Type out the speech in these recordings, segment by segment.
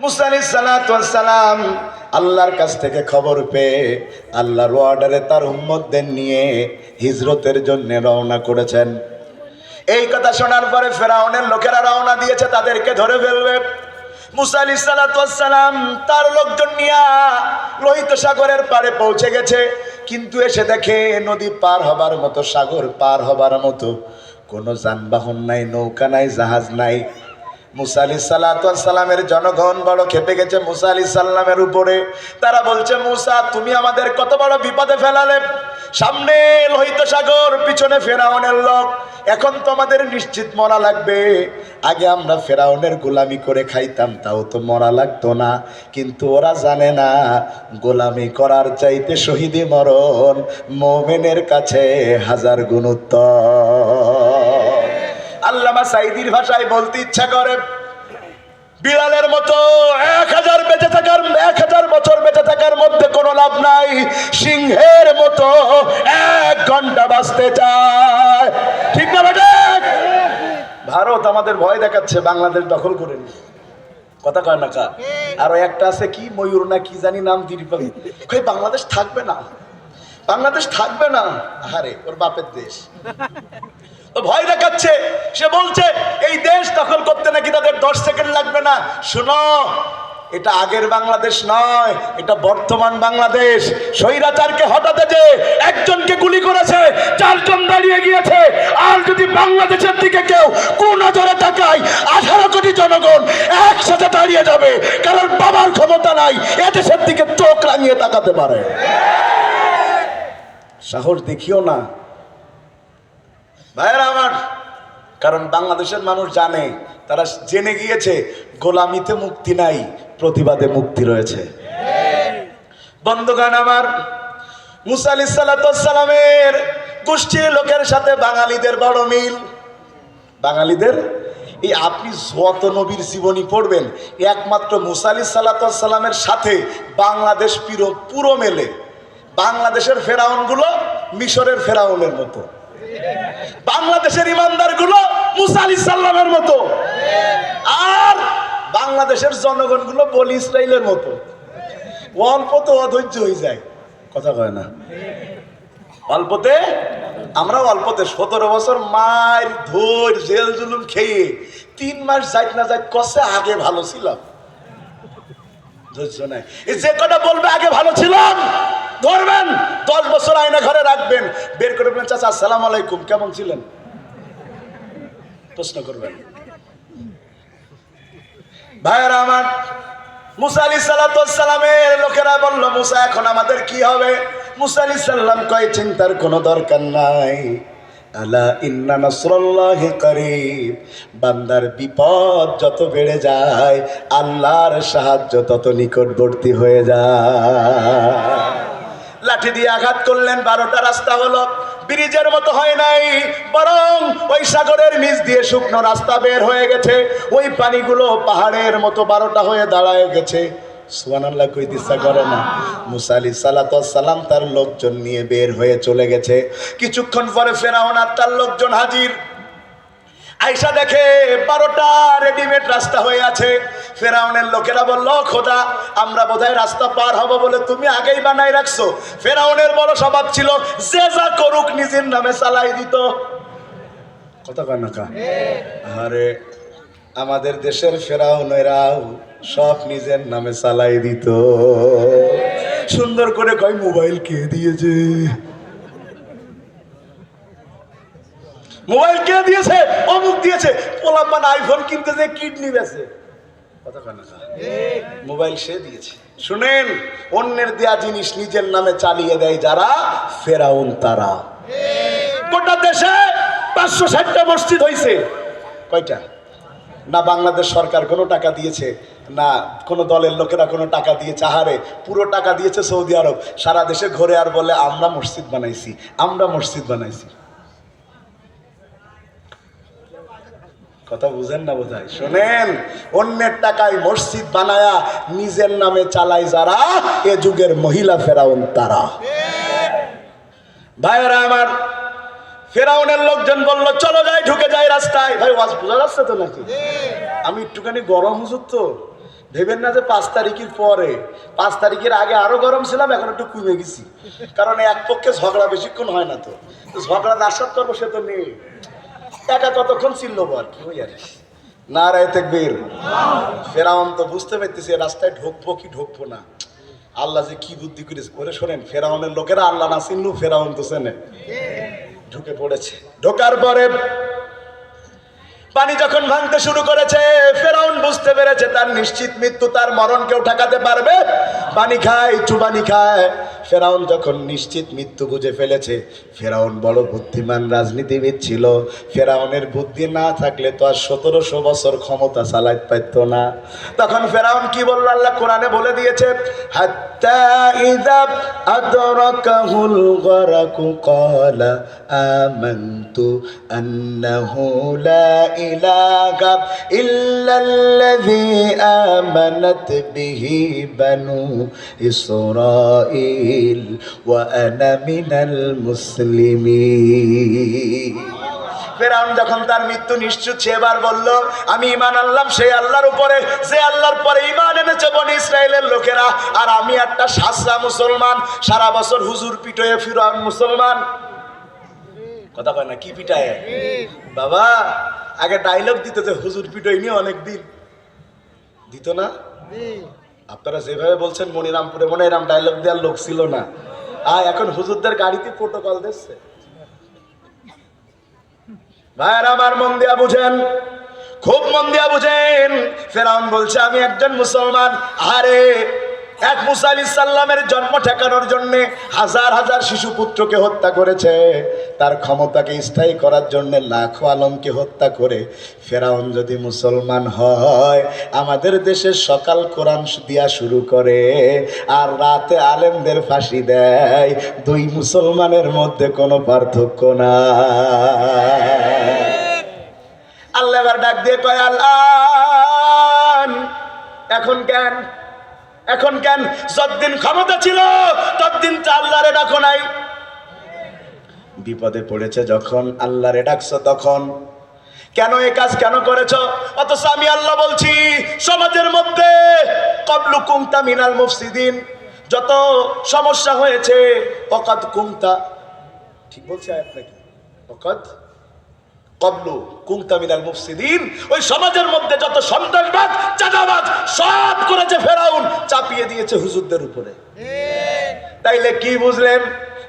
মুসা আলাইহিস সালাতু ওয়াস সালাম আল্লাহর কাছ থেকে খবর পেয়ে আল্লাহর অর্ডারে তার উম্মতদের নিয়ে হিজরতের জন্য রওনা করেছেন। এই কথা শোনার পরে ফেরাউনের লোকেরা রওনা দিয়েছে, তাদেরকে ধরে ফেলবে। মুসা আলাইহিস সালাতু ওয়াস সালাম তার লোকজন নিয়ে লোহিত সাগরের পাড়ে পৌঁছে গেছে, কিন্তু এসে দেখে নদী পার হবার মতো, সাগর পার হবার মতো কোনো যানবাহন নাই, নৌকা নাই, জাহাজ নাই। মুসা আলাইহিস সালাতু ওয়াস সালামের জনগণ বড় ক্ষেপে গেছে মুসা আলাইহিস সালামের উপরে। তারা বলছে, মুসা তুমি আমাদের কত বড় বিপদে ফেলালে, সামনে লোহিত সাগর, পিছনে ফেরাউনের লোক, এখন তো আমাদের নিশ্চিত মরা লাগবে। আগে আমরা ফেরাউনের গোলামি করে খাইতাম, তাও তো মরা লাগতো না, কিন্তু ওরা জানে না গোলামি করার চাইতে শহীদি মরণ মুমিনের কাছে হাজার গুণ উত্তম। আল্লামা সাঈদীর ভাষায় বলতে ইচ্ছা করে, বিড়ালের মতো 1000 বেঁচে থাকার 1000 বছর বেঁচে থাকার মধ্যে কোনো লাভ নাই, সিংহের মতো 1 ঘন্টা বাঁচতে চায়। ঠিক না বেটা? ভারত আমাদের ভয় দেখাচ্ছে বাংলাদেশ দখল করে নি, কথা কয় না কা? আরো একটা আছে কি ময়ূর না কি জানি নাম, দিরিপাবি, কই বাংলাদেশ থাকবে না, বাংলাদেশ থাকবে না। আরে ওর বাপের দেশ, ভয় দেখাচ্ছে। সে বলছে এই দেশ দখল করতে নাকি তাদের 10 সেকেন্ড লাগবে না। শুনো, এটা আগের বাংলাদেশ নয়, এটা বর্তমান বাংলাদেশ। স্বৈরাচারকে হটাতে যে একজনকে গুলি করেছে, 4 জন দাঁড়িয়ে গিয়েছে। আর যদি বাংলাদেশের দিকে কেউ কুনজরে তাকায়, 18 কোটি জনগণ একসাথে দাঁড়িয়ে যাবে, কারণ বাবার ক্ষমতা নাই এদেশের দিকে চোখ রাঙিয়ে তাকাতে পারে। সাহস দেখিও না ভাইয়েরা আমার, কারণ বাংলাদেশের মানুষ জানে, তারা জেনে গিয়েছে গোলামিতে মুক্তি নাই, প্রতিবাদে মুক্তি রয়েছে। বন্ধুগণ আমার, মুসা আলাইহিস সালাতু ওয়াস সালামের গোষ্ঠীর লোকের সাথে বাঙালিদের বড় মিল। বাঙালিদের এই আপনি যত নবীর জীবনী পড়বেন, একমাত্র মুসা আলাইহিস সালাতু ওয়াস সালামের সাথে বাংলাদেশ পুরো মেলে। বাংলাদেশের ফেরাউনগুলো মিশরের ফেরাউনের মতো, বাংলাদেশের ইমানদার গুলো মুসা আলাইহিস সালামের মতো, আর বাংলাদেশের জনগণ গুলো বনি ইসরাইলের মতো। অল্প তো অধৈর্য হয়ে যায়, কথা কয় না? অল্পতে আমরা অল্পতে 17 বছর মার ধর জেল জুলুম খেয়ে 3 মাস যাইত না যাইত কষে আগে ভালো ছিলাম। ধৈর্য নাই, যে কটা বলবে আগে ভালো ছিলাম ধরবেন, 10 বছর আয়না ঘরে রাখবেন, বের করে বলবেন চাচা আসসালামু আলাইকুম, কেমন ছিলেন, প্রশ্ন করবেন। ভাইয়েরা আমার, মুসা আলাইহিস সালাতু ওয়াস সালামের লোকেরা বলল, মুসা এখন আমাদের কি হবে? মুসা আলাইহিস সালাম কয়, চিন্তার কোনো দরকার নাই, আলা ইন্না নাসরাল্লাহি করিব। বান্দার বিপদ যত বেড়ে যায়, আল্লাহর সাহায্য তত নিকটবর্তী হয়ে যায়। লাঠি দিয়ে আঘাত করলেন, 12টা রাস্তা হলো। ব্রিজের মতো হয় নাই, বরং ওই সাগরের নিচ দিয়ে শুকনো রাস্তা বের হয়ে গেছে। ওই পানিগুলো পাহাড়ের মতো 12টা হয়ে দাঁড়ায় গেছে। সুবহানাল্লাহ কইতে ইচ্ছা করে না? মুসা আলাইহিস সালাতু ওয়াস সালাম তার লোকজন নিয়ে বের হয়ে চলে গেছে। কিছুক্ষণ পরে ফেরাউন আর তার লোকজন হাজির। আয়েশা দেখে 12টা রেডিমেড রাস্তা হয়ে আছে। ফেরাউনের লোকেরা বলল, খোদা আমরা বোধহয় রাস্তা পার হব বলে তুমি আগেই বানাই রাখছো। ফেরাউনের বড় স্বভাব ছিল, যে যা করুক নিজের নামে চালাই দিত। কথা কয় না কা? আরে আমাদের দেশের ফেরাউনেরাও সব নিজের নামে চালাই দিত। সুন্দর করে কয়, মোবাইল কে দিয়েছে, মোবাইল কে দিয়েছে, অমুক দিয়েছে। পোলাপান আইফোন কিনতে যে কিডনি বেচে, কথা কয় না কা? মোবাইল সে দিয়েছে। শুনেন, অন্যের দেয়া জিনিস নিজের নামে চালিয়ে দেয় যারা, ফেরাউন তারা। গোটা দেশে 560টা মসজিদ হয়েছে। কয়টা? না বাংলাদেশ সরকার কোনো টাকা দিয়েছে, না কোনো দলের লোকেরা কোনো টাকা দিয়েছে। আহারে, পুরো টাকা দিয়েছে সৌদি আরব। সারা দেশে ঘুরে আর বলে আমরা মসজিদ বানাইছি, আমরা মসজিদ বানাইছি। কথা বুঝেন না বোধহয়? শোনেন, অন্যের টাকায় মসজিদ বানায়া নিজের নামে চালায় যারা, এ যুগের মহিলা ফেরাউন তারা। ভাইয়েরা আমার, ফেরাউনের লোকজন বলল, চলো যাই, ঢুকে যাই রাস্তায়। ভাই ওয়াজ বোঝা যাচ্ছে তো নাকি? আমি একটুখানি গরম হুজুর তো, ভেবেন না যে 5 তারিখের পরে, 5 তারিখের আগে আরো গরম ছিলাম, এখন একটু কমে গেছি, কারণ এক পক্ষে ঝগড়া বেশিক্ষণ হয় না, তো ঝগড়া দাসাত করবো সে তো নেই, একা কতক্ষণ ছিল আর কি ওই আর কি। নারায়ে তাকবীর। ফেরাউন তো বুঝতে পারতেছে রাস্তায় ঢুকবো কি ঢুকবো না, আল্লাহ যে কি বুদ্ধি করেছে। ওরে শোনেন, ফেরাউনের লোকেরা আল্লাহ না চিনলেও ফেরাউন তো চেনে। ঢুকে পড়েছে, ঢোকার পরে পানি যখন ভাঙতে শুরু করেছে, ফেরাউন বুঝতে পেরেছে তার নিশ্চিত মৃত্যু, তার মরণ কেউ ঠেকাতে পারবে। পানি খায়, চুবানি খায়। ফেরাউন যখন নিশ্চিত মৃত্যু বুঝে ফেলেছে, ফেরাউন বড় বুদ্ধিমান রাজনীতিবিদ ছিল, ফেরাউনের বুদ্ধি না থাকলে তো আর 1700 বছর ক্ষমতা চালাতে পারত না। তখন ফেরাউন কি বলল, আল্লাহ কোরআনে বলে দিয়েছে, হাত্তা ইযা আদরাকাহুল গরাকু ক্বালা আমানতু আন্নাহু লা ইলাহা ইল্লাল্লাযী আমানাত বিহি বানু ইসরাঈল ওয়া আনা মিনাল মুসলিমিন। ফেরাউন যখন তার মৃত্যু নিশ্চিত, সেবার বলল, আমি ঈমান আনলাম সেই আল্লাহর উপরে যে আল্লাহর পরে ঈমান এনেছে বনি ইসরাইলের লোকেরা, আর আমি একটা সাসরা মুসলমান। সারা বছর হুজুর পিটোয়ে ফিরাউন মুসলমান, কথা কয় না, কি পিটায় বাবা? আগে ডায়লগ দিত যে হুজুর পিটোই নিয়ে অনেক দিন দিত না। আপনারা যেভাবে বলছেন মনিরামপুরে মনে এরম ডায়লগ দেওয়ার লোক ছিল না, এখন হুজুরদের গাড়িতে প্রোটোকল দিচ্ছে। ভাইরা আমার, মন দিয়া বুঝেন, খুব মন দিয়া বুঝেন। ফেরাউন বলছে আমি একজন মুসলমান। আরে এক মুসা আলাইহিস সালামের জন্ম ঠেকানোর জন্য হাজার হাজার শিশু পুত্রকে হত্যা করেছে, তার ক্ষমতাকে স্থায়ী করার জন্য লাখো আলমকে হত্যা করে ফেরাউন যদি মুসলমান হয়, আমাদের দেশে সকাল কোরআন দিয়া শুরু করে আর রাতে আলেমদের ফাঁসি দেয়, দুই মুসলমানের মধ্যে কোনো পার্থক্য না। আল্লাহ এবার ডাক দিয়ে কয়, আল্লাহ এখন কেন, এখন কেন? যতদিন ক্ষমতা ছিল ততদিন তো আল্লাহরে ডাকো নাই। বিপদে পড়েছে যখন আল্লাহরে ডাকছো তখন কেন এই কাজ কেন করেছো? অথচ আমি আল্লাহ বলছি সমাজের মধ্যে ক্বাবলু কুনতা মিনাল মুফসিদিন, যত সমস্যা হয়েছে, ওয়াকাদ কুনতা, ঠিক বলছে আয়াত নাকি? ওয়াকাদ ক্বাবলু কুনতা মিনাল মুফসিদিন, ওই সমাজের মধ্যে যত সন্ত্রাসবাদ চাঁদাবাদ সব করেছে ফেরাউন, চাপিয়ে দিয়েছে হুজুরদের উপরে। তাইলে কি বুঝলেন?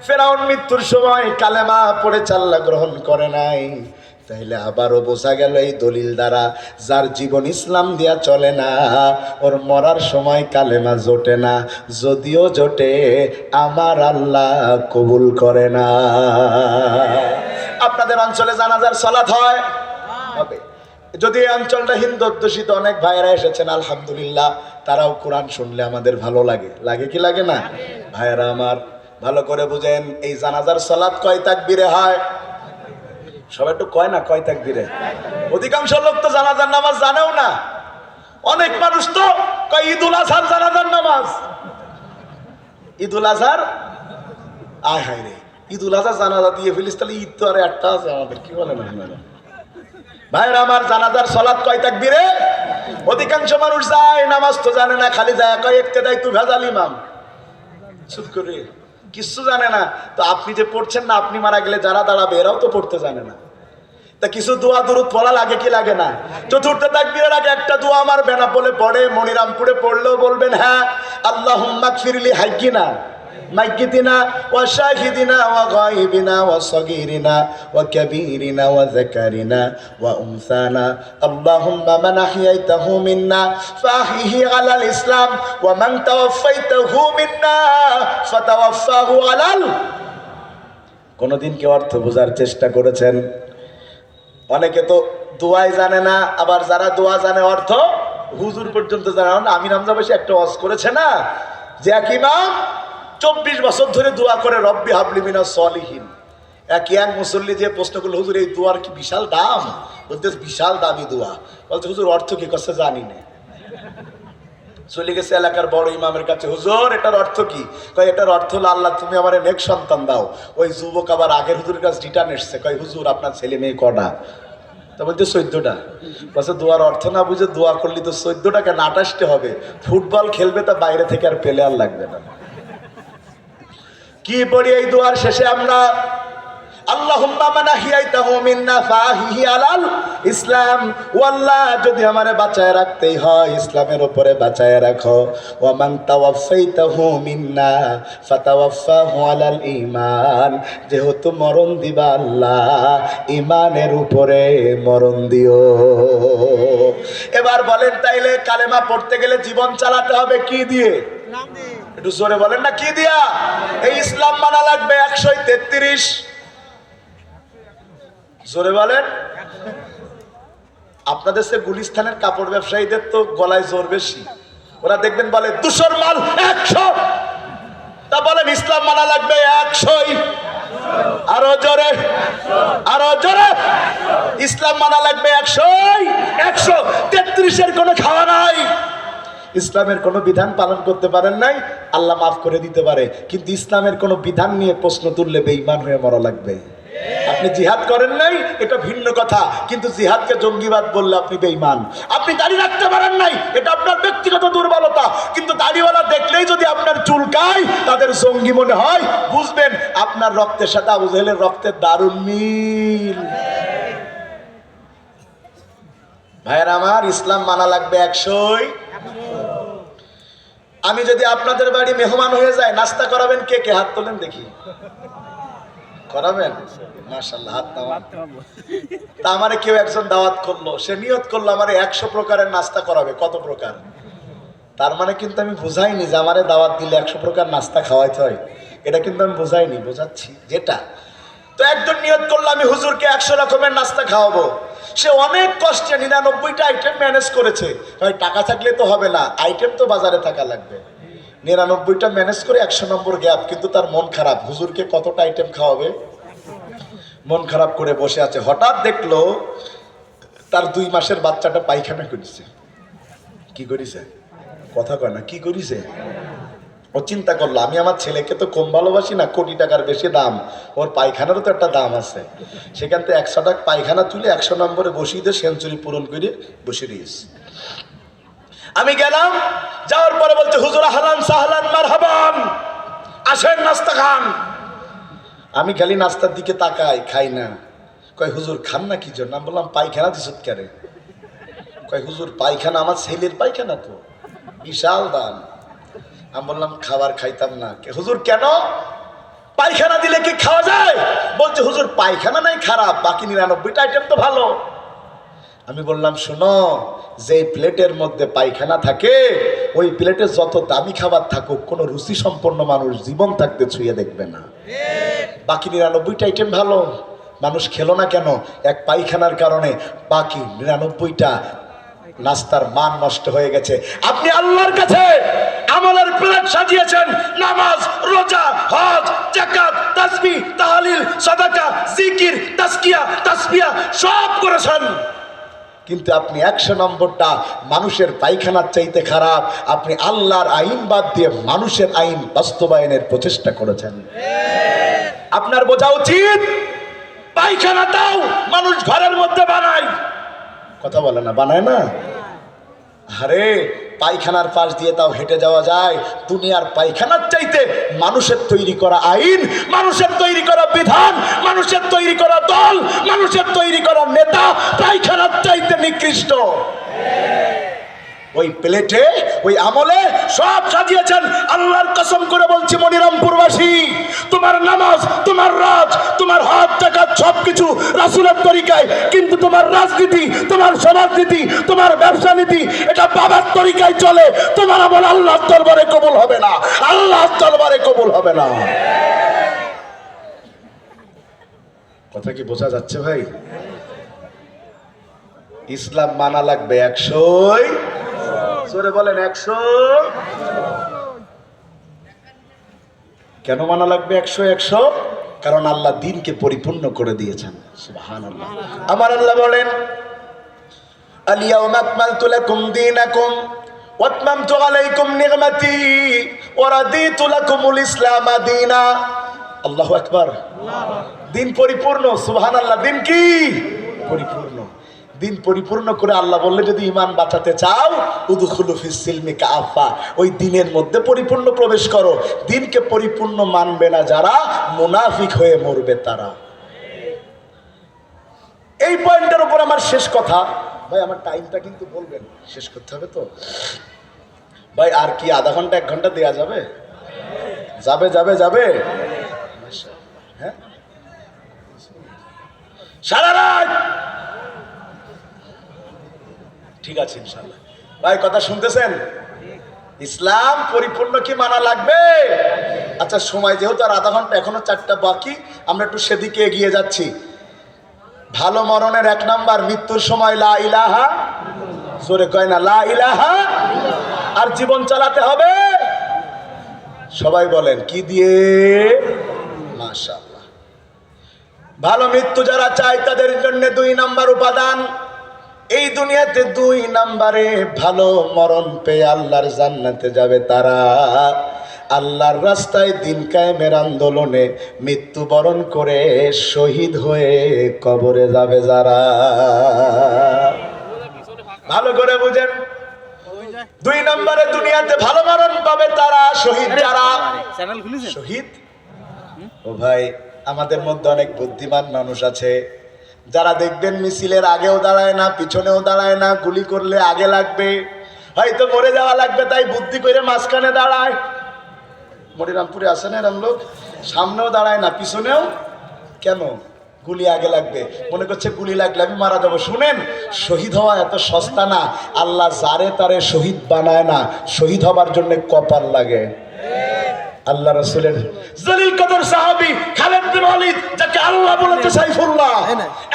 ফেরাউন মৃত্যুর সময় কালেমা পড়ে আল্লাহ গ্রহণ করে নাই। তাইলে আবারও বোঝা গেল এই দলিল দ্বারা, যার জীবন ইসলাম দিয়া চলে না, ওর মরার সময় কালেমা জোটে না, যদিও জোটে আমার আল্লাহ কবুল করে না। আপনাদের অঞ্চলে জানাজার সালাত হয়? হবে। যদি এই অঞ্চলটা হিন্দু অধ্যুষিত, অনেক ভাইয়েরা এসেছেন আলহামদুলিল্লাহ, তারাও কোরআন শুনলে আমাদের ভালো লাগে, লাগে কি লাগে না? ভাইয়েরা আমার ভালো করে বুঝেন, এই জানাজার সালাত কয় তাকবীরে হয়? সবাই একটু কয় না কয় তাকবীরে? অধিকাংশ লোক তো জানাজার নামাজ জানেও না। অনেক মানুষ তো কয় ঈদুল আজহার জানাজার নামাজ, ঈদুল আজহার, আয় হায় রে, ঈদুল আজহা জানাজা দিয়ে ফেলিস, তাহলে ঈদ তো আর একটা আছে আমাদের, কি বলেন আপনারা? ভাইরা আমার, জানাজার সালাত কয় তাকবীরে? অধিকাংশ মানুষ যায়, নামাজ তো জানে না, খালি যায় কয় ইক্তেদাই তু ভেজাল ইমাম, চুপ করে কিচ্ছু জানে না। তো আপনি যে পড়ছেন না, আপনি মারা গেলে যারা দাঁড়াবে এরাও তো পড়তে জানে না, তা কিছু দোয়া দুরুদ পড়া লাগে কি লাগে না? চতুর্থ তাকবীরের আগে একটা দোয়া আমার বেনা বলে পড়ে, মনিরামপুরে পড়লেও বলবেন, হ্যাঁ, আল্লাহুম্মা গফিরলি হাইয়িনা মাইয়িতিনা ওয়া শাহিদিনা ওয়া গায়িবিনা ওয়া সগীরিনা ওয়া কাবীরিনা ওয়া যাকারিনা ওয়া উনসানা, আল্লাহুম্মা মান আহইয়াইতাহু মিন্না ফাহইহি আলাল ইসলাম ওয়া মান তাওয়াফাইতাহু মিন্না ফাতাওয়াফাহু আলাল। কোনদিন কি অর্থ বোঝার চেষ্টা করেছেন? অনেকে তো দোয়াই জানে না, আবার যারা দোয়া জানে অর্থ হুজুর পর্যন্ত জানে না। আমির হামজা বসে একটা ওয়াজ করেছে না, যে এক ইমাম 24 বছর ধরে দোয়া করে রব্বি হাবলি মিনাস সলিহিন। এক ইয়াং মুসল্লি যে প্রশ্ন করলো, হুজুর এই দোয়ার কি বিশাল দাম? বলতে বিশাল দামি দোয়া। বলতে হুজুর অর্থ কি? কাছে জানি না। চলে গেছে এলাকার বড় ইমামের কাছে, হুজুর এটার অর্থ কি? কয় এটার অর্থ হলো, আল্লাহ তুমি আমার নেক সন্তান দাও। ওই যুবক আবার আগের হুজুরের কাছে রিটার্ন এসছে, কয় হুজুর আপনার ছেলে মেয়ে কটা? তা বলতে 14টা। বলছে দোয়ার অর্থ না বুঝে দোয়া করলি তো 14টাকে 28টে হবে। ফুটবল খেলবে তা বাইরে থেকে আর প্লেয়ার লাগবে না। কি পড়ি এই দোয়ার শেষে আমরা? আল্লাহুম্মা মান আহইয়াইতাহু মিন্না ফাহিহি আলাল ইসলাম। ও আল্লাহ, যদি আমারে বাঁচায় রাখতেই হয় ইসলামের উপরে বাঁচায় রাখো। ওয়া মান তাওয়াফাইতাহু মিন্না ফাতাওয়াফাহু আলাল ঈমান। যেহেতু মরণ দিবা আল্লাহ, ঈমানের উপরে মরণ দিও। এবার বলেন তাইলে কালেমা পড়তে গেলে জীবন চালাতে হবে কি দিয়ে? একটু জোরে বলেন না, কি দিয়া? এই ইসলাম মানা লাগবে 133। জোরে বলেন। আপনাদের সে গুলিস্তানের কাপড় ব্যবসায়ীদের তো গলায় জোর বেশি, ওরা দেখবেন বলে 200 মাল 100। তা বলেন ইসলাম মানা লাগবে 100। আরো জোরে, আরো জোরে। ইসলাম মানা লাগবে 100। 133-এর কোনো খাওয়া নাই। ইসলামের কোনো বিধান পালন করতে পারেন নাই, আল্লাহ মাফ করে দিতে পারে, কিন্তু ইসলামের কোনো বিধান নিয়ে প্রশ্ন তুললে বেঈমান হয়ে মরা লাগবে। আপনি জিহাদ করেন নাই, এটা ভিন্ন কথা, কিন্তু জিহাদকে জঙ্গিবাদ বললে আপনি বেঈমান। আপনি দাড়ি রাখতে পারেন নাই, এটা আপনার ব্যক্তিগত দুর্বলতা, কিন্তু দাড়িওয়ালা দেখলেই যদি আপনার চুলকায় তাদের জঙ্গি মনে হয়, বুঝবেন আপনার রক্তের সাথে আবু জেহেলের রক্তের দারুণ মিল। ভাইয়ের আমার, ইসলাম মানা লাগবে 100। আমি যদি আপনাদের বাড়ি মেহমান হয়ে যায়, নাস্তা করাবেন কে কে? হাত তোলেন দেখি। করাবেন? মাশাআল্লাহ, হাত নামান। তা আমারে কেউ একজন দাওয়াত করলো, সে নিয়ত করলো আমারে 100 প্রকারের নাস্তা করাবে। কত প্রকার? তার মানে কিন্তু আমি বুঝাইনি যে আমারে দাওয়াত দিলে 100 প্রকার নাস্তা খাওয়াইতে হয়, এটা কিন্তু আমি বুঝাইনি, বোঝাচ্ছি যেটা। তো একজন নিয়ত করলো আমি হুজুরকে 100 রকমের নাস্তা খাওয়াবো। সে অনেক কষ্টে 99টা আইটেম ম্যানেজ করেছে। ভাই টাকা থাকলে তো হবে না, আইটেম তো বাজারে থাকা লাগবে। 99টা ম্যানেজ করে 100 নম্বর গ্যাপ, কিন্তু তার মন খারাপ, হুজুরকে কতটা আইটেম খাওয়াবে। মন খারাপ করে বসে আছে। হঠাৎ দেখলো তার 2 মাসের বাচ্চাটা পায়খানা করেছে। কি করেছে? কথা কয় না, কি করেছে? ও চিন্তা করলো আমি আমার ছেলেকে তো কম ভালোবাসি না, কোটি টাকার বেশি দাম, ওর পায়খানারও তো একটা দাম আছে। সেখান থেকে 100 টাকা পায়খানা তুলে 100 নম্বরে বসিয়ে দিয়ে সেঞ্চুরি পূরণ করে বসে দিয়েছে। আমি গেলাম, যাওয়ার পরে বলছে হুজুর আহলান সাহলান মারহাবান, আসেন নাস্তা খান। আমি খালি নাস্তার দিকে তাকাই, খাই না। কয় হুজুর খান না কি জন্য? আমি বললাম পায়খানা দিস কেন? কয় হুজুর পায়খানা আমার ছেলের পায়খানা তো বিশাল দাম। আমি বললাম খাবার খাইতাম না। হুজুর কেন? পায়খানা দিলে কি খাওয়া যায়? বলছে হুজুর পায়খানা নাই খারাপ, বাকি 99টা আইটেম তো ভালো। আমি বললাম শোনো, যে প্লেটের মধ্যে পায়খানা থাকে ওই প্লেটে যত দামি খাবার থাকুক, কোনো রুচি সম্পন্ন মানুষ জীবন থাকতে ছুঁয়ে দেখবে না। বাকি 99টা আইটেম ভালো, মানুষ খেলো না কেন? এক পায়খানার কারণে বাকি 99টা নাস্তার মান নষ্ট হয়ে গেছে। আপনি আল্লাহর কাছে আমলের প্লেট সাজিয়েছেন, নামাজ, রোজা, হজ, যাকাত, তাসবিহ, তাহলিল, সাদাকা, জিকির, তাজকিয়া, তাসবিয়া সব করেছেন, কিন্তু আপনি 100 নম্বরটা মানুষের পায়খানার চাইতে খারাপ। আপনি আল্লাহর আইন বাদ দিয়ে মানুষের আইন বাস্তবায়নের প্রচেষ্টা করেছেন। আপনার বোঝা উচিত পায়খানাটাও মানুষ ঘরের মধ্যে বানায়। কথা বলে না, বানায় না? আরে পায়খানার পাশ দিয়ে তাও হেঁটে যাওয়া যায়। দুনিয়ার পায়খানার চাইতে মানুষের তৈরি করা আইন, মানুষের তৈরি করা বিধান, মানুষের তৈরি করা দল, মানুষের তৈরি করা নেতা পায়খানার চাইতে নিকৃষ্ট। ওই প্লেটে ওই আমলে সব সাজিয়েছেন। আল্লাহর কসম করে বলছি মনিরামপুরবাসী, তোমার নামাজ, তোমার রাজ, তোমার হাত জাকাত সবকিছু রাসূলের তরিকায়, কিন্তু তোমার রাজনীতি, তোমার সমাজনীতি, তোমার ব্যবসা নীতি এটা বাবার তরিকায় চলে। তোমার আমল আল্লাহর দরবারে কবুল হবে না, আল্লাহর দরবারে কবুল হবে না। কথা কি বোঝা যাচ্ছে ভাই? ইসলাম মানা লাগবে 100। জোরে বলেন 100। কেন মানা লাগবে 100? 100 কারণ আল্লাহ দ্বীনকে পরিপূর্ণ করে দিয়েছেন। সুবহানাল্লাহ। আমার আল্লাহ বলেন আল-ইয়াওমা আকমালতু লাকুম দীনাকুম ওয়া আতমামতু আলাইকুম নি'মাতি ওয়া রাদিতু লাকুমুল ইসলাম দীনা। আল্লাহু আকবার। দ্বীন পরিপূর্ণ। সুবহানাল্লাহ। দ্বীন কি? পরিপূর্ণ। দিন পরিপূর্ণ করে আল্লাহ বললে যদি ঈমান বাঁচাতে চাও উদখুলু ফিস সিলমি কাফা, ওই দিনের মধ্যে পরিপূর্ণ প্রবেশ করো। দিনকে পরিপূর্ণ মানবে না যারা, মুনাফিক হয়ে মরবে তারা। এই পয়েন্টের উপর আমার শেষ কথা। ভাই আমার টাইমটা কিন্তু বলবেন, শেষ করতে হবে তো ভাই। আর কি আধা ঘন্টা 1 ঘন্টা দেয়া যাবে? যাবে যাবে যাবে। হ্যাঁ, সারা রাত। ঠিক আছে ইনশাআল্লাহ। ভাই কথা শুনতেছেন? ইসলাম পরিপূর্ণ কি মানা লাগবে? আচ্ছা সময় যেহেতু আর আধা ঘন্টা, এখনো 4টা বাকি, আমরা একটু সেদিকে এগিয়ে যাচ্ছি। ভালো মরণের 1 নাম্বার, মৃত্যুর সময় লা ইলাহা, জোরে কয় না লা ইলাহা, আর জীবন চালাতে হবে সবাই বলেন কি দিয়ে? মাশাআল্লাহ। ভালো মৃত্যু যারা চায় তাদের জন্য 2 নাম্বার উপাদান। এই দুনিয়াতে 2 নাম্বারে ভালো মরণ পেয়ে আল্লাহর জান্নাতে যাবে তারা। আল্লাহর রাস্তায় দিন কায়েমের আন্দোলনে মৃত্যুবরণ করে শহীদ হয়ে কবরে যাবে যারা। ভালো করে বুঝেন, 2 নম্বরে দুনিয়াতে ভালো মরণ পাবে তারা, শহীদ যারা। শহীদ ও ভাই, আমাদের মধ্যে অনেক বুদ্ধিমান মানুষ আছে যারা দেখবেন মিছিলের আগেও দাঁড়ায় না, পিছনেও দাঁড়ায় না, গুলি করলে আগে লাগবে, হয়তো মরে যাওয়া লাগবে, তাই বুদ্ধি করে মাঝখানে দাঁড়ায়। মরিরামপুরে আসে না এরম লোক, সামনেও দাঁড়ায় না পিছনেও। কেন? গুলি আগে লাগবে, মনে করছে গুলি লাগলে আমি মারা যাবো। শুনেন, শহীদ হওয়া এত সস্তা না। আল্লাহ যারে তারে শহীদ বানায় না, শহীদ হবার জন্য কপাল লাগে। আল্লাহ রাসূলের জলিল কদর সাহাবী খালিদ বিন ওয়ালিদ, যাকে আল্লাহ বলেছে সাইফুল্লাহ,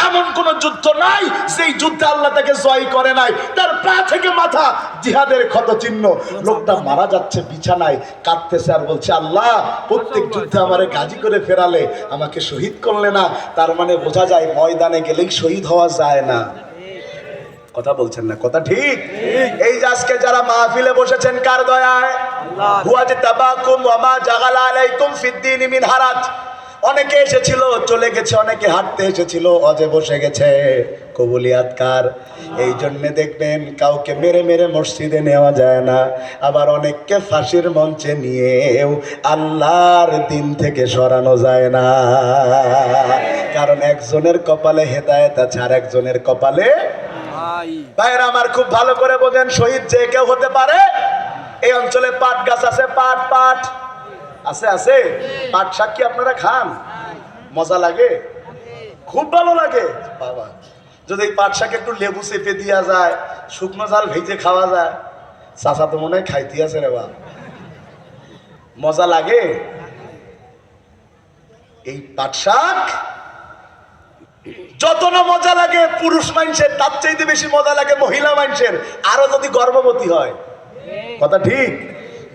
এমন কোন যুদ্ধ নাই যেই যুদ্ধে আল্লাহ তাকে জয় করে নাই। তার পা থেকে মাথা জিহাদের ক্ষত চিহ্ন। লোকটা মারা যাচ্ছে বিছানায়, কাঁদতেছে আর বলছে আল্লাহ, প্রত্যেক যুদ্ধে আমারে গাজী করে ফেরালে, আমাকে শহীদ করলে না। তার মানে বোঝা যায় ময়দানে গেলেই শহীদ হওয়া যায় না। কথা বলছেন না? কথা ঠিক। এই যে আজকে যারা মাহফিলে বসেছেন কার দয়ায়? হুয়াজতাবাকুম ওয়া মা জাগালা আলাইকুম ফিদ্দীনি মিন হারাজ। অনেকে এসেছিল চলে গেছে, অনেকে হাঁটতে এসেছিল অজে বসে গেছে। কবুলিয়াত কার? এই জন্যে দেখবেন কাউকে মেরে মেরে মসজিদে নেওয়া যায় না, আবার অনেককে ফাঁসির মঞ্চে নিয়েও আল্লাহর দিন থেকে সরানো যায় না। কারণ একজনের কপালে হেদায়েত আছে আর একজনের কপালে। ভাইরা আমার খুব ভালো করে বোঝেন, শহীদ যে কেউ হতে পারে। এই অঞ্চলে পাট গাছ আছে, পাট পাট আছে আছে। পাট শাক কি আপনারা খান? মজা লাগে, খুব ভালো লাগে বাবা। যদি এই পাট শাকে একটু লেবু চেপে দেওয়া যায়, শুকনো ঝাল ভেজে খাওয়া যায়, চাচা তো মনে হয় খাইতে আছে রে বা, মজা লাগে। এই পাট শাক যত না মজা লাগে পুরুষ মানুষের, তার চাইতে বেশি মজা লাগে মহিলা মানুষের, আরো যদি গর্ভবতী হয়। কথা ঠিক।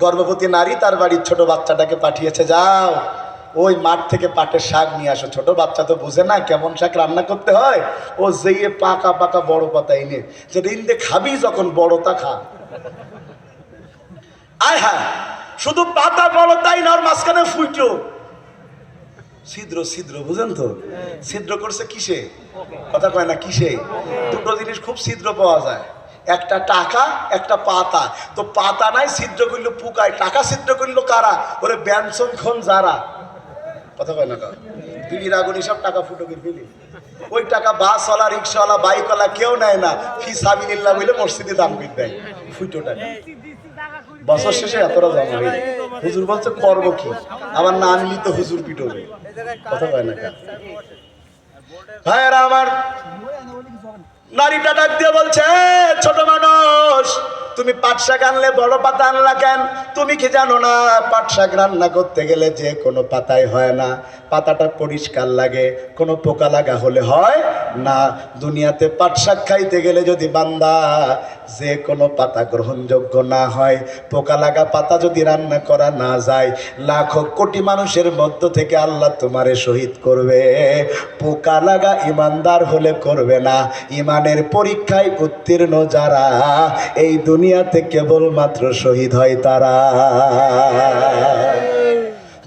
গর্ভবতী নারী তার বাড়ির ছোট বাচ্চাটাকে পাঠিয়েছে, যাও ওই মাঠ থেকে পাটের শাক নিয়ে আসো। ছোট বাচ্চা তো বুঝে না কেমন শাক রান্না করতে হয়। ও যেয়ে পাকা পাকা বড় পাতা এনে, যেটা ইন্দে খাবি যখন বড়টা খা। আয় হ্যাঁ, শুধু পাতা বড় তাই না, ওর মাঝখানে ফুটো ছিদ্র ছিদ্র, বুঝেন তো? ছিদ্র করছে কিসে? কথা কয় না কিসে? 2টো জিনিস খুব ছিদ্র পাওয়া যায়, একটা টাকা একটা পাতা। তো পাতা নাই, ছিদ্র করলো পুকায়, টাকা ছিদ্র করলো কারা? ওরে ব্যঞ্জন খন যারা। কথা কয় না কা? বিড়ির আগুনি সব টাকা ফুটো করে ফেলি। ওই টাকা বাসওয়ালা, রিক্সাওয়ালা, বাইকওয়ালা কেউ নেয় না, ফি সাবিলিল্লাহ বলে মসজিদে দান করে দেয় ফুটো টাকা। বছর শেষে এতটা জমা হয়ে যায়। হুজুর বলছে করবো কি, আবার না আনলি তো হুজুর পিটবে। কথা কয় না কা? ভাইয়েরা আমার, নারীটা ডাক দিয়ে বলছে, ছোট মানুষ তুমি পাট শাক আনলে বড় পাতা আনলা কেন? তুমি কি জানো না পাট শাক রান্না করতে গেলে যে কোনো পাতায় হয় না, পাতাটা পরিষ্কার লাগে, কোনো পোকা লাগা হলে হয় না। দুনিয়াতে পাট শাক খাইতে গেলে যদি বান্দা যে কোনো পাতা গ্রহণযোগ্য না হয়, পোকা লাগা পাতা যদি রান্না করা না যায়, লাখো কোটি মানুষের মধ্য থেকে আল্লাহ তোমারে শহীদ করবে। পোকা লাগা ইমানদার হলে করবে না। ইমানের পরীক্ষায় উত্তীর্ণ যারা এই দুনিয়াতে কেবলমাত্র শহীদ হয় তারা।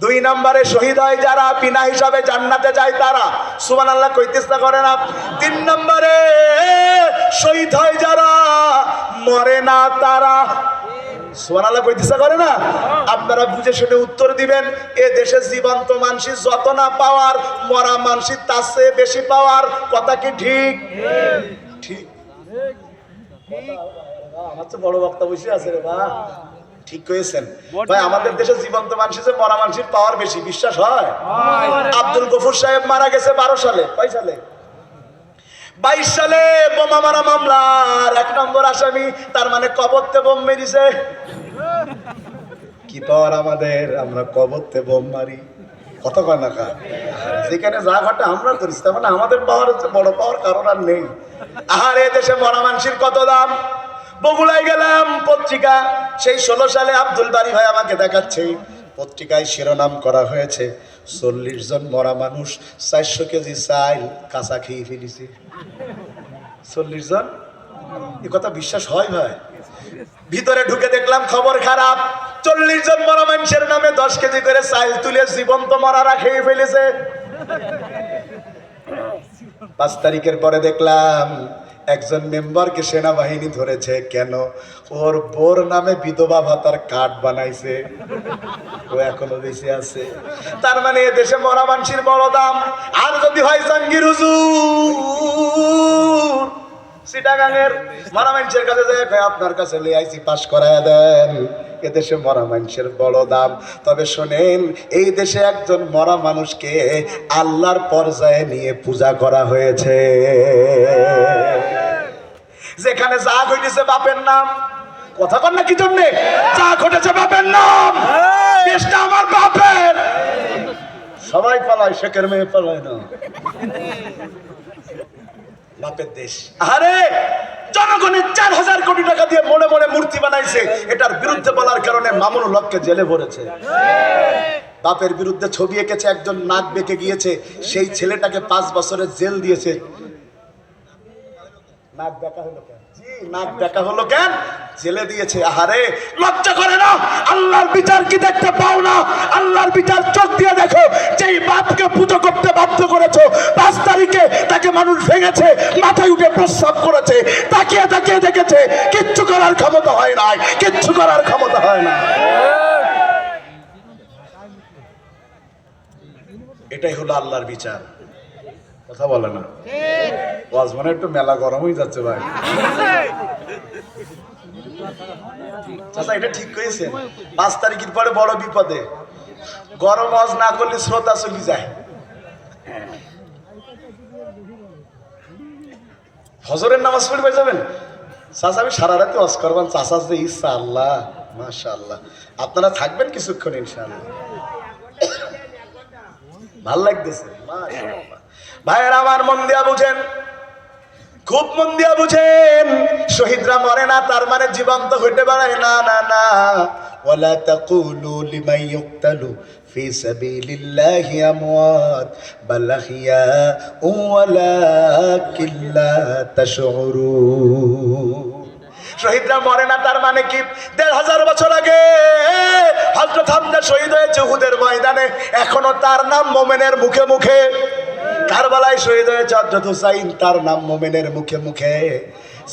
দুই নম্বরে শহীদ হয় যারা বিনা হিসাবে জান্নাতে যায় তারা, সুবহানাল্লাহ কইতেছ না করে না। তিন নম্বরে শহীদ হয় যারা মরে না তারা, সুবহানাল্লাহ কইতেছ করে না। আপনারা বুঝে শুনে উত্তর দিবেন। এ দেশে জীবন্ত মানুষের যত না পাওয়ার, মরা মানুষের তার চেয়ে বেশি পাওয়ার। কথা কি ঠিক? ঠিক। আমার তো বড় বক্তা বসে আছে রে বা, ঠিক কয়েছেন ভাই। আমাদের দেশে জীবন্ত মানুষের চেয়ে মরা মানুষের পাওয়ার বেশি, বিশ্বাস হয়? আব্দুল গফুর সাহেব মারা গেছে 12 সালে, কয় সালে? 22 সালে বোমা মারা মামলার 1 নম্বর আসামি, তার মানে কবরতে বোম মেরেছে। কি পাওয়ার আমাদের, আমরা কবরতে বোম মারি। কত কয় না কা, যেখানে যা ঘটে আমরা করি, তার মানে আমাদের পাওয়ার হচ্ছে বড় পাওয়ার কারণ আর নেই। আর এ দেশে মরা মানুষের কত দাম। বগুড়ায় গেলাম, পত্রিকা সেই 16 সালে আব্দুল বারী ভাই আমাকে দেখাচ্ছে, পত্রিকায় শিরোনাম করা হয়েছে 40 জন মরা মানুষ 400 কেজি চাল কাঁচা খেয়ে ফেলেছে। 40 জন, এ কথা বিশ্বাস হয় ভাই? ভিতরে ঢুকে দেখলাম খবর খারাপ, 40 জন মরা মানুষের নামে 10 কেজি করে চাল তুলে জীবন্ত মরারা খেয়ে ফেলেছে। 5 তারিখের পরে দেখলাম একজন মেম্বারকে সেনাবাহিনী ধরেছে। কেন? ওর বোর নামে বিধবা ভাতার কার্ড বানাইছে, ও এখনো বেঁচে আছে। তার মানে দেশে মরা মানুষের বড় দাম। আর যদি হয় জাঙ্গির হুজুর চিটাগাঙের মরা মানুষের কাছে যায়, আপনার কাছে লিয়ে আইছি, পাস করায় দেন। এদেশে মরা মানুষের বড় দাম। তবে শোনেন, এই দেশে একজন মরা মানুষকে আল্লাহর পর্যায়ে নিয়ে পূজা করা হয়েছে। যেখানে যা ঘটেছে বাপের নাম, কথা কন না কি জন্যে? যা ঘটেছে বাপের নাম, দেশটা আমার বাপের। সবাই পালায়, শেখের মেয়ে পালায় না, বাপের দেশ। আরে জনগণের 4000 কোটি টাকা দিয়ে মনে মনে মূর্তি বানাইছে, এটার বিরুদ্ধে বলার কারণে মামুনুল হককে জেলে ভরেছে। বাপের বিরুদ্ধে ছবি এঁকেছে, একজন নাক বেঁকে গিয়েছে, সেই ছেলেটাকে 5 বছরের জেল দিয়েছে। নাক বেঁকা হলো কেন? নাক বেঁকা হলো কেন? জেলে দিয়েছে। আহারে লজ্জা করে না? আল্লাহর বিচার কি দেখতে পাও না? আল্লাহর বিচার চোখ দিয়ে দেখো। যেই বাপকে পুজো করতে বাধ্য করেছো, 5 তারিখে তাকে মানুষ ভেঙেছে, মাথায় উঠে প্রস্রাব করেছে, তাকিয়ে তাকিয়ে দেখেছে, কিচ্ছু করার ক্ষমতা হয় নাই, কিচ্ছু করার ক্ষমতা হয় না। এটাই হলো আল্লাহর বিচার। কথা বলে না? ওয়াজ মানে একটু মেলা গরম হয়ে যাচ্ছে ভাই। চাচা এটা ঠিক করেছে। 5 তারিখের পরে বড় বিপদে, গরম ওয়াজ না করলে শ্রোতা চলে যায়। ফজরের নামাজ পড়ে যাবেন চাচা, আমি সারা রাতে ওয়াজ করবেন। চাচার যে ইচ্ছা, আল্লাহ মাশাআল্লাহ। আপনারা থাকবেন কিছুক্ষণ ইনশাআল্লাহ, ভাল লাগতেছে মাশাআল্লাহ। ভাইয়ের আমার মন দিয়া বুঝেন, খুব মন দিয়া বুঝেন। শহীদরা মরে না তার মানে জীবন্ত হইতে পারে না, না না। ওয়ালা তাকুলু লিমান ইউক্তালু ফি সাবিলিল্লাহি আমওয়াত বাল আহইয়াউ ওয়ালাকিন লা তাশউরুন। শহীদরা মরে না তার মানে কি? 1500 বছর আগে হযরত হামজা শহীদ হয়েছে উহুদের ময়দানে, এখনো তার নাম মোমেনের মুখে মুখে। কারবালায় শহীদ হয়েছে হযরত হুসাইন, তার নাম মোমেনের মুখে মুখে।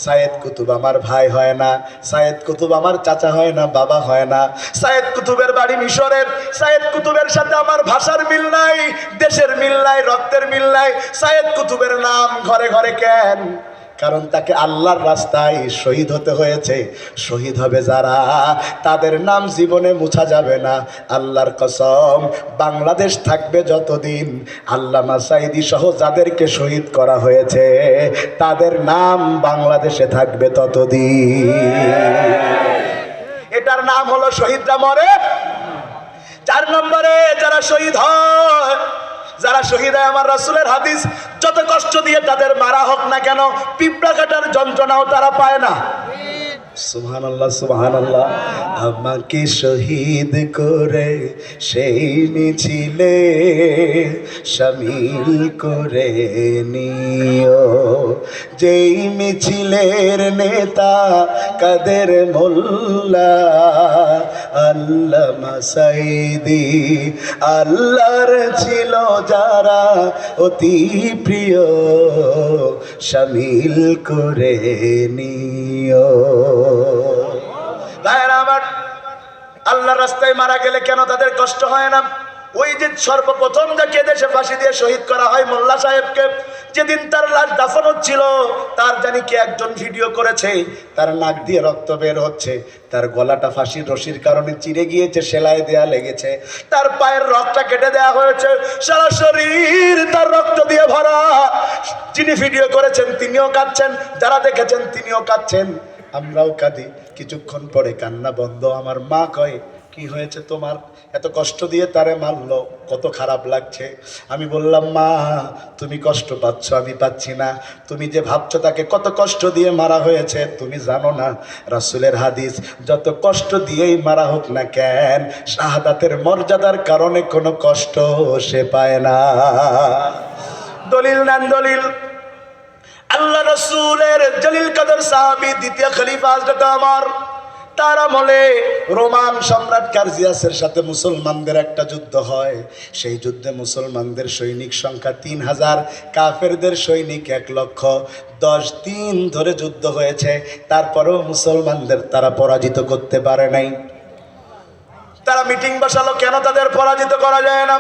সাইয়েদ কুতুব আমার ভাই হয় না, সাইয়েদ কুতুব আমার চাচা হয় না, বাবা হয় না। সাইয়েদ কুতুবের বাড়ি মিশরের। সাইয়েদ কুতুবের সাথে আমার ভাষার মিল নাই, দেশের মিল নাই, রক্তের মিল নাই। সাইয়েদ কুতুবের নাম ঘরে ঘরে কেন? কারণ তাকে আল্লাহর রাস্তায় শহীদ হতে হয়েছে। শহীদ হবে যারা, তাদের নাম জীবনে মুছা যাবে না। আল্লাহর কসম, বাংলাদেশ থাকবে যতদিন, আল্লামা সাঈদী সহ যাদেরকে শহীদ করা হয়েছে তাদের নাম বাংলাদেশে থাকবে ততদিন। এটার নাম হলো শহীদরা মরে। 4 নম্বরে যারা শহীদ হয়, যারা শহীদ হয়, আমার রাসূলের হাদিস, যত কষ্ট দিয়ে তাদের মারা হোক না কেন, পিঁপড়া কাটার যন্ত্রণাও তারা পায় না। সুবহানাল্লাহ সুবহানাল্লাহ। আমাকে শহীদ করে সেই মিছিলে শামিল করে নিও, যেই মিছিলের নেতা কাদের মোল্লা আল্লামা সাইদি। আল্লাহর ছিল যারা অতি প্রিয়, শামিল করে নিও। ভাইরা আমার, আল্লাহর রাস্তায় মারা গেলে কেন তাদের কষ্ট হয় না? ওই যে সর্বপ্রথম যাকে দেশে ফাঁসি দিয়ে শহীদ করা হয় মোল্লা সাহেবকে, যেদিন তার লাশ দাফন হচ্ছিল, তার জানি কি একজন ভিডিও করেছে, তার নাক দিয়ে রক্ত বের হচ্ছে, তার গলাটা ফাঁসির রশির কারণে চিরে গিয়েছে, সেলাই দেয়া লেগেছে, তার পায়ের রক্তটা কেটে দেওয়া হয়েছে, সারা শরীর তার রক্ত দিয়ে ভরা। যিনি ভিডিও করেছেন তিনিও কাঁদছেন, যারা দেখেছেন তিনিও কাঁদছেন, আমরাও কাঁদি। কিছুক্ষণ পরে কান্না বন্ধ। আমার মা কয়, কি হয়েছে তোমার? এত কষ্ট দিয়ে তারে মারলো, কত খারাপ লাগছে। আমি বললাম, মা তুমি কষ্ট পাচ্ছ, আমি পাচ্ছি না। তুমি যে ভাবছো তাকে কত কষ্ট দিয়ে মারা হয়েছে, তুমি জানো না রাসূলের হাদিস, যত কষ্ট দিয়েই মারা হোক না কেন, শাহাদাতের মর্যাদার কারণে কোনো কষ্ট সে পায় না। দলিল নেন দলিল। আল্লাহ রাসূলের জলিল কদর সাহাবী দ্বিতীয় খলিফা হযরত ওমর, তার আমলে রোমান সম্রাট কার্জিয়াসের সাথে মুসলমানদের একটা যুদ্ধ হয়। সেই যুদ্ধে মুসলমানদের সৈনিক সংখ্যা 3000, কাফেরদের সৈনিক 1,10,000। 10 দিন ধরে যুদ্ধ হয়েছে, তারপরেও মুসলমানদের তারা পরাজিত করতে পারে নাই। তারা মিটিং বসালো, কেন তাদের পরাজিত করা যায় না।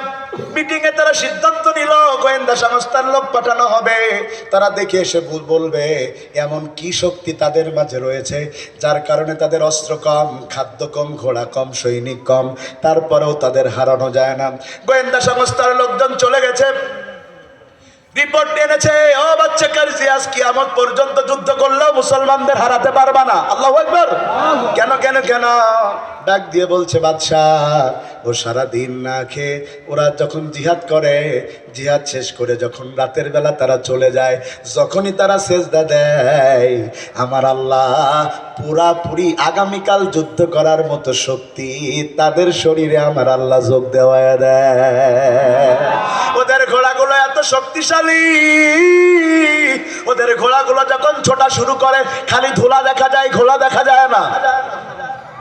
মিটিংয়ে তারা সিদ্ধান্ত নিল গোয়েন্দা সংস্থার লোক পাঠানো হবে, তারা দেখে এসে বলবে এমন কি শক্তি তাদের মাঝে রয়েছে যার কারণে তাদের অস্ত্র কম, খাদ্য কম, ঘোড়া কম, সৈনিক কম, তারপরেও তাদের হারানো যায় না। গোয়েন্দা সংস্থার লোকজন চলে গেছে, রিপোর্ট এনেছে, ও বাচ্চা কার্জিয়াস, কিয়ামত পর্যন্ত যুদ্ধ করলেও মুসলমানদের হারাতে পারবা না। আল্লাহু আকবার। কেন কেন কেন? ডাক দিয়ে বলছে, বাদশাহ ও সারা দিন না খেয়ে ওরা যখন জিহাদ করে, জিহাদ শেষ করে যখন রাতের বেলা তারা চলে যায়, যখনই তারা সেজদা দেয়, আমার আল্লাহ পুরাপুরি আগামীকাল যুদ্ধ করার মতো শক্তি তাদের শরীরে আমার আল্লাহ যোগ দেওয়া দেয়। ওদের ঘোড়াগুলো এত শক্তিশালী, ওদের ঘোড়াগুলো যখন ছোটা শুরু করে খালি ধুলা দেখা যায়, ঘোড়া দেখা যায় না।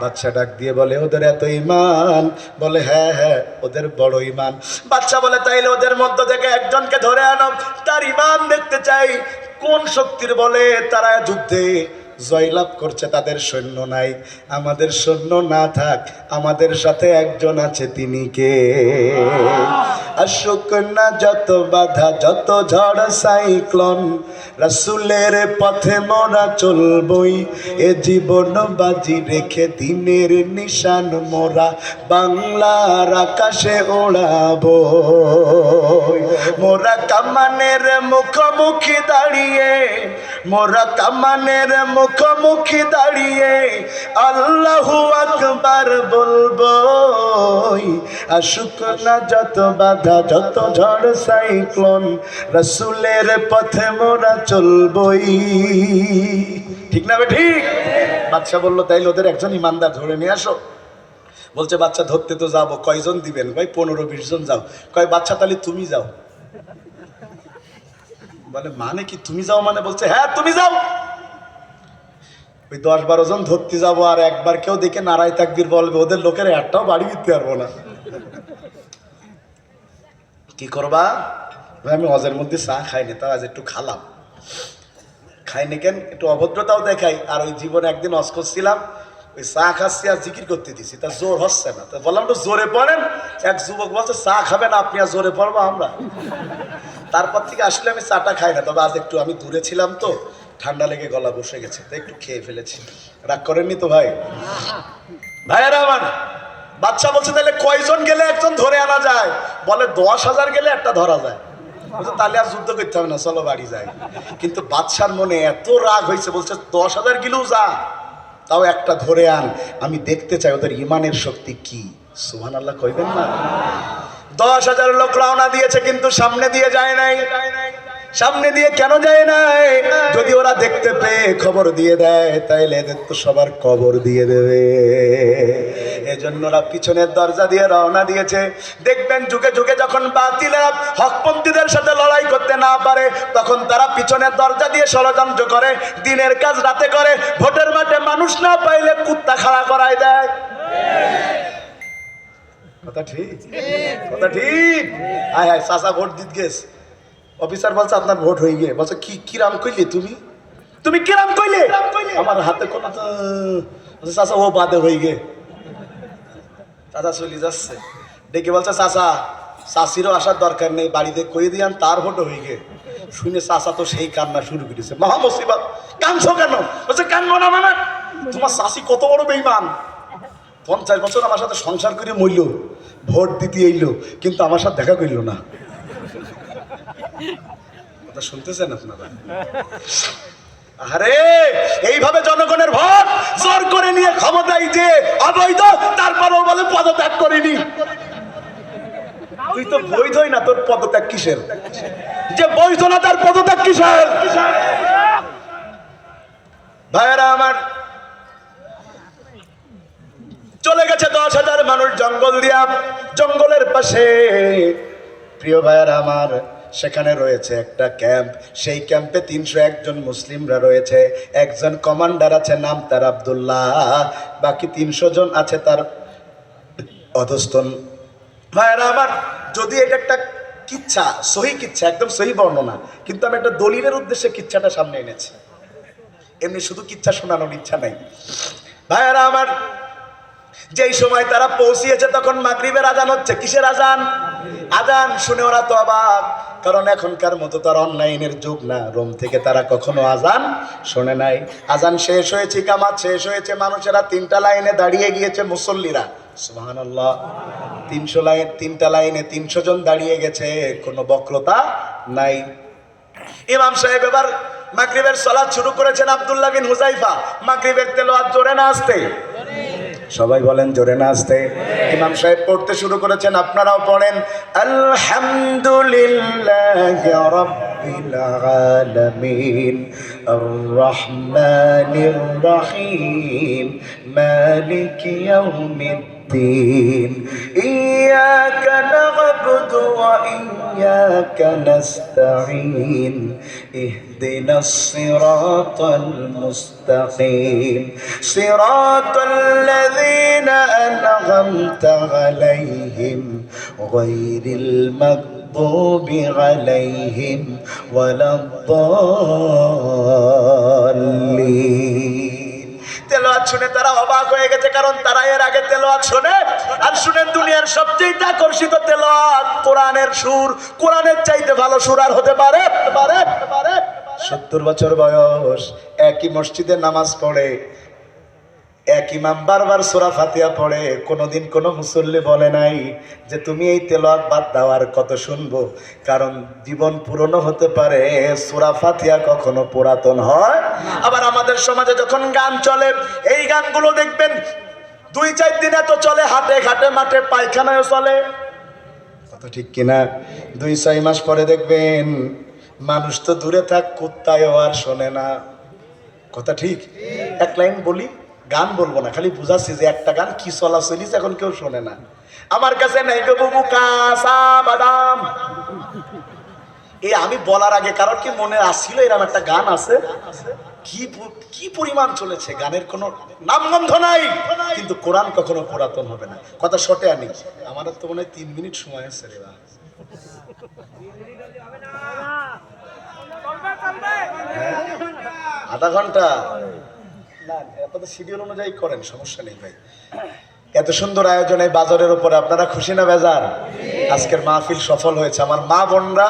বাচ্চা ডাক দিয়ে বলে, ওদের এত ঈমান? বলে, হ্যাঁ হ্যাঁ ওদের বড় ঈমান। বাচ্চা বলে, তাইলে ওদের মধ্য থেকে একজনকে ধরে আনো, তার ঈমান দেখতে চাই। কোন শক্তির বলে তারা যুদ্ধে জয়লাভ করছে? তাদের সৈন্য নাই। আমাদের সৈন্য না থাক, আমাদের সাথে একজন আছে, তিনি কে? আসুক না যত বাধা, যত ঝড় সাইক্লোন, রাসূলের পথে মোরা চলবই, এ জীবন বাজি রেখে দিনের নিশান মোরা বাংলার আকাশে ওড়াবো। মোরা কামানের মুখোমুখি দাঁড়িয়ে, মোরা কামানের মুখোমুখি দাঁড়িয়ে আল্লাহু আকবার বলবো। আসুক না যত বাধা, যত ঝড় সাইক্লোন, রাসূলের পথে মোরা চলবই। ঠিক না? ঠিক। বাদশা বলল, তাইলে ওদের একজন ইমানদার ধরে নিয়ে আসো। বলছে, বাচ্চা ধরতে তো যাবো, কয়জন দিবেন? ভাই 15-20 জন যাও। কয়, বাচ্চা তাহলে তুমি যাও। বলে, মানে কি তুমি যাও মানে? বলছে, হ্যাঁ তুমি যাও। ওই 10-12 জন ধরতে যাবো, আর একবার কেউ দেখে নারায় তাকবীর বলবে, ওদের লোকের একটাও বাড়ি দিতে পারবো না। কি করবা? আমি হজের মধ্যে চা খাইনি, তা আজ একটু খালাম। খাইনি কেন? একটু অভদ্রতাও দেখাই। আর ওই জীবনে একদিন হজ করছিলাম, ওই চা খাচ্ছি আর জিকির করতে দিছি, তা জোর হচ্ছে না। তা বললাম, তো জোরে পড়েন। এক যুবক বলছে, চা খাবেন আপনি আর জোরে পড়বো আমরা? তারপর থেকে আসলে আমি চাটা খাই না, তবে আজ একটু আমি দূরে ছিলাম তো, ঠান্ডা লেগে গলা বসে গেছে, তো একটু খেয়ে ফেলেছি। রাগ করেননি তো ভাই? ভাইয়েরা আমার, বাচ্চা বলছে, তাহলে কয়জন গেলে একজন ধরে আনা যায়? বলে, 10,000 গেলে একটা ধরা যায়। তাহলে আর যুদ্ধ করতে হবে না, চলো বাড়ি যাই। কিন্তু বাদশার মনে এত রাগ হয়েছে, বলছে 10,000 গেলেও যা, তাও একটা ধরে আন, আমি দেখতে চাই ওদের ইমানের শক্তি কি। সুবহানাল্লাহ কইবেন না? 10,000 লোক রওনা দিয়েছে, কিন্তু সামনে দিয়ে যায় নাই। সামনে দিয়ে কেন যায় নাই? যদি ওরা দেখতে পেয়ে খবর দিয়ে দেয়, তাইলে এদের তো সবার কবর দিয়ে দেবে। এজন্য ওরা পিছনের দরজা দিয়ে রওনা দিয়েছে। দেখবেন যুগে যুগে যখন বাতিলেরা হকপন্থীদের সাথে লড়াই করতে না পারে, তখন তারা পিছনের দরজা দিয়ে ষড়যন্ত্র করে, দিনের কাজ রাতে করে, ভোটের মাঠে মানুষ না পাইলে কুত্তা খাড়া করায় দেয়। কথা ঠিক, কথা ঠিক। আয় হায়, চাচা ভোট দিতে গেছ, অফিসার বলছে আপনার ভোট হয়ে গিয়ে, বলছে কি কিরাম কইলে তুমি, তুমি কিরাম কইলে? আমার হাতে কোনো তো চাচা ও বাদে হয়ে গে। চাচা চলে যাচ্ছে, ডেকে বলছে চাচা চাষিরও আসার দরকার নেই, বাড়িতে কয়ে দিয়ান তার ভোট হয়ে গে। শুনে চাচা তো সেই কান্না শুরু করেছে, মহা মুসিবত, কাঁদছো কেন? বলছে কানবো না মানে, তোমার চাষি কত বড় বেঈমান, 50 বছর আমার সাথে সংসার করে মইল, ভোট দিতে এইলো, কিন্তু আমার সাথে দেখা করলো না। কথা শুনতেছেন আপনারা? আরে এইভাবে জনগণের ভোট জোর করে নিয়ে ক্ষমতায় যে অবৈধ, তারপরেও বলে পদত্যাগ করিনি। তুই তো বৈধই না, তোর পদত্যাগ কিসের? যে বৈধ না তার পদত্যাগ কিসের? ভাইয়েরা আমার, চলে গেছে 10,000 মানুষ জঙ্গল দিয়া, জঙ্গলের পাশে প্রিয় ভাইয়েরা আমার সেখানে রয়েছে একটা ক্যাম্প, সেই ক্যাম্পে 301 জন মুসলিমরা রয়েছে, একজন কমান্ডার আছে, নাম তার আব্দুল্লাহ, বাকি 300 জন আছে তার অধস্তন। ভাইয়েরা আমার, যদি এটা একটা কিচ্ছা, সহি কিচ্ছা, একদম সহি বর্ণনা, কিন্তু আমি একটা দলিলের উদ্দেশ্যে কিচ্ছাটা সামনে এনেছি, এমনি শুধু কিচ্ছা শোনানোর ইচ্ছা নাই। ভাইয়েরা আমার, যেই সময় তারা পৌঁছিয়েছে তখন মাগরিবের আজান হচ্ছে। কিসের আজান? আজান শুনে ওরা তো অবাক, কারণ এখনকার মতো তার অনলাইনের যুগ না, রোম থেকে তারা কখনো আজান শোনে নাই। আজান শেষ হয়েছে, ইকামাত শেষ হয়েছে, মানুষেরা 3টা লাইনে দাঁড়িয়ে গিয়েছে, মুসল্লিরা সুবহানাল্লাহ, 3টা লাইনে 300 জন দাঁড়িয়ে গেছে, কোনো বক্রতা নাই। ইমাম সাহেব এবার মাগরিবের সালাত শুরু করেছেন। আব্দুল্লাহ বিন হুযাইফা, মাগরিবের তেলাওয়াত জোরে না আস্তে? সবাই বলেন জোরে না আস্তে? ইমাম সাহেব পড়তে শুরু করেছেন, আপনারাও পড়েন, আলহামদুলিল্লাহি রাব্বিল আলামিন আর রহমানির রহিম মালিকি ইয়াউমিদ্দিন ইয়াকা না'বুদু ওয়া ইয়াকা নাস্তাঈন ইহদিনাস সিরাতাল মুস্তাকিম সিরাতাল লাযীনা আন'আমতা আলাইহিম গায়রিল মাগদুবি আলাইহিম ওয়ালাদ-দাল্লিন। তেলাওয়াত শুনে তারা অবাক হয়ে গেছে, কারণ তারা এর আগে তেলাওয়াত শুনে আর শুনে দুনিয়ার সবচেয়ে আকর্ষিত তেলাওয়াত কোরআনের সুর, কোরআনের চাইতে ভালো সুর আর হতে পারে? 70 বছর বয়স, একই মসজিদে নামাজ পড়ে, এক ইমাম বারবার সূরা ফাতিহা পড়ে, কোনোদিন কোনো মুসল্লি বলে নাই যে তুমি এই তেলাওয়াত বাদ দাও, আর কত শুনবো। কারণ জীবন পুরনো হতে পারে, সূরা ফাতিহা কখনো পুরাতন হয়। আবার আমাদের সমাজে যখন গান চলে, এই গানগুলো দেখবেন 2-4 দিনে তো চলে, হাটে ঘাটে মাঠে পায়খানায় চলে, কত ঠিক কিনা? 2-6 মাস পরে দেখবেন মানুষ তো দূরে থাক, কুত্তায়ও আর শোনে না, কথা ঠিক? এক লাইন বলি, গান বলবো না, খালি বুঝাচ্ছি যে একটা গান কি চলা চলিস এখন কেউ শোনে না। আমার কাছে নাই গো বুবু কাঁচা বাদাম, এই আমি বলার আগে কারোর কি মনে আসছিল এরকম একটা গান আছে? কি পরিমাণ চলেছে, গানের কোনো নামগন্ধ নাই, কিন্তু কোরআন কখনো পুরাতন হবে না। কথা শর্টে আনি, আমার তো মনে হয় 3 মিনিট সময় আছে রে বা, আধা ঘন্টা না, আপনাদের শিডিউল অনুযায়ী করেন, সমস্যা নেই ভাই। এত সুন্দর আয়োজনে বাজারের উপরে আপনারা খুশি না বেজার? আজকের মাহফিল সফল হয়েছে, আমার মা বোনরা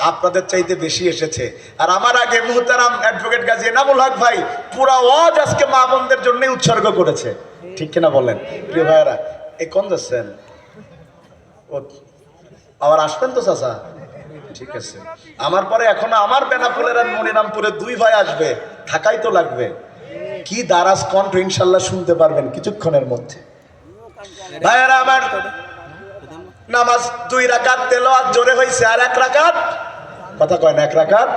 আপনাদের চাইতে বেশি এসেছে। আর আমার আগে মুহতারাম অ্যাডভোকেট গাজী এনামুল হক ভাই পুরা ওয়াজ আজকে মা বোনদের জন্যই উৎসর্গ করেছে, ঠিক কিনা বলেন? প্রিয় ভাইয়েরা, এই কোন যাচ্ছেন? ও আবার আসবেন তো চাচা? ঠিক আছে, আমার পরে এখন আমার বেনাপুলের আর মনিরামপুরে 2 ভাই আসবে, থাকাই তো লাগবে। কি দারাজ কণ্ঠ, ইনশাল্লাহ শুনতে পারবেন কিছুক্ষণের মধ্যে। ভাইয়েরা আমার, নামাজ 2 রাকাত তেলাওয়াত জোরে হয়েছে, আর 1 রাকাত, কথা কয় না, 1 রাকাত।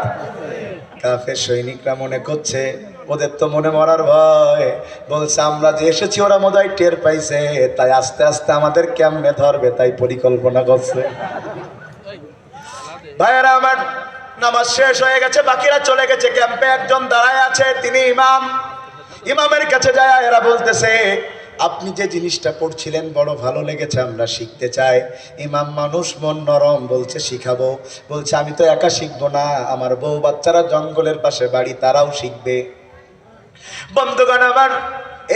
কাফের সৈনিকরা মনে করছে ওদের তো মনে মরার ভয়, বলছে আমরা যে এসেছি ওরা মজাই টের পাইছে, তাই আস্তে আস্তে আমাদের কেমনে ধরবে তাই পরিকল্পনা করছে। ভাইয়েরা আমার, নামাজ শেষ হয়ে গেছে, বাকিরা চলে গেছে ক্যাম্পে। একজন দাঁড়ায় আছে, তিনি ইমাম। ইমামের কাছে যায়, এরা বলতেছে আপনি যে জিনিসটা পড়ছিলেন বড় ভালো লেগেছে, আমরা শিখতে চাই। ইমাম মানুষ, মন নরম, বলছে শিখাবো। বলছে আমি তো একা শিখবো না, আমার বউ বাচ্চারা জঙ্গলের পাশে বাড়ি, তারাও শিখবে। বন্ধুগণ আমার,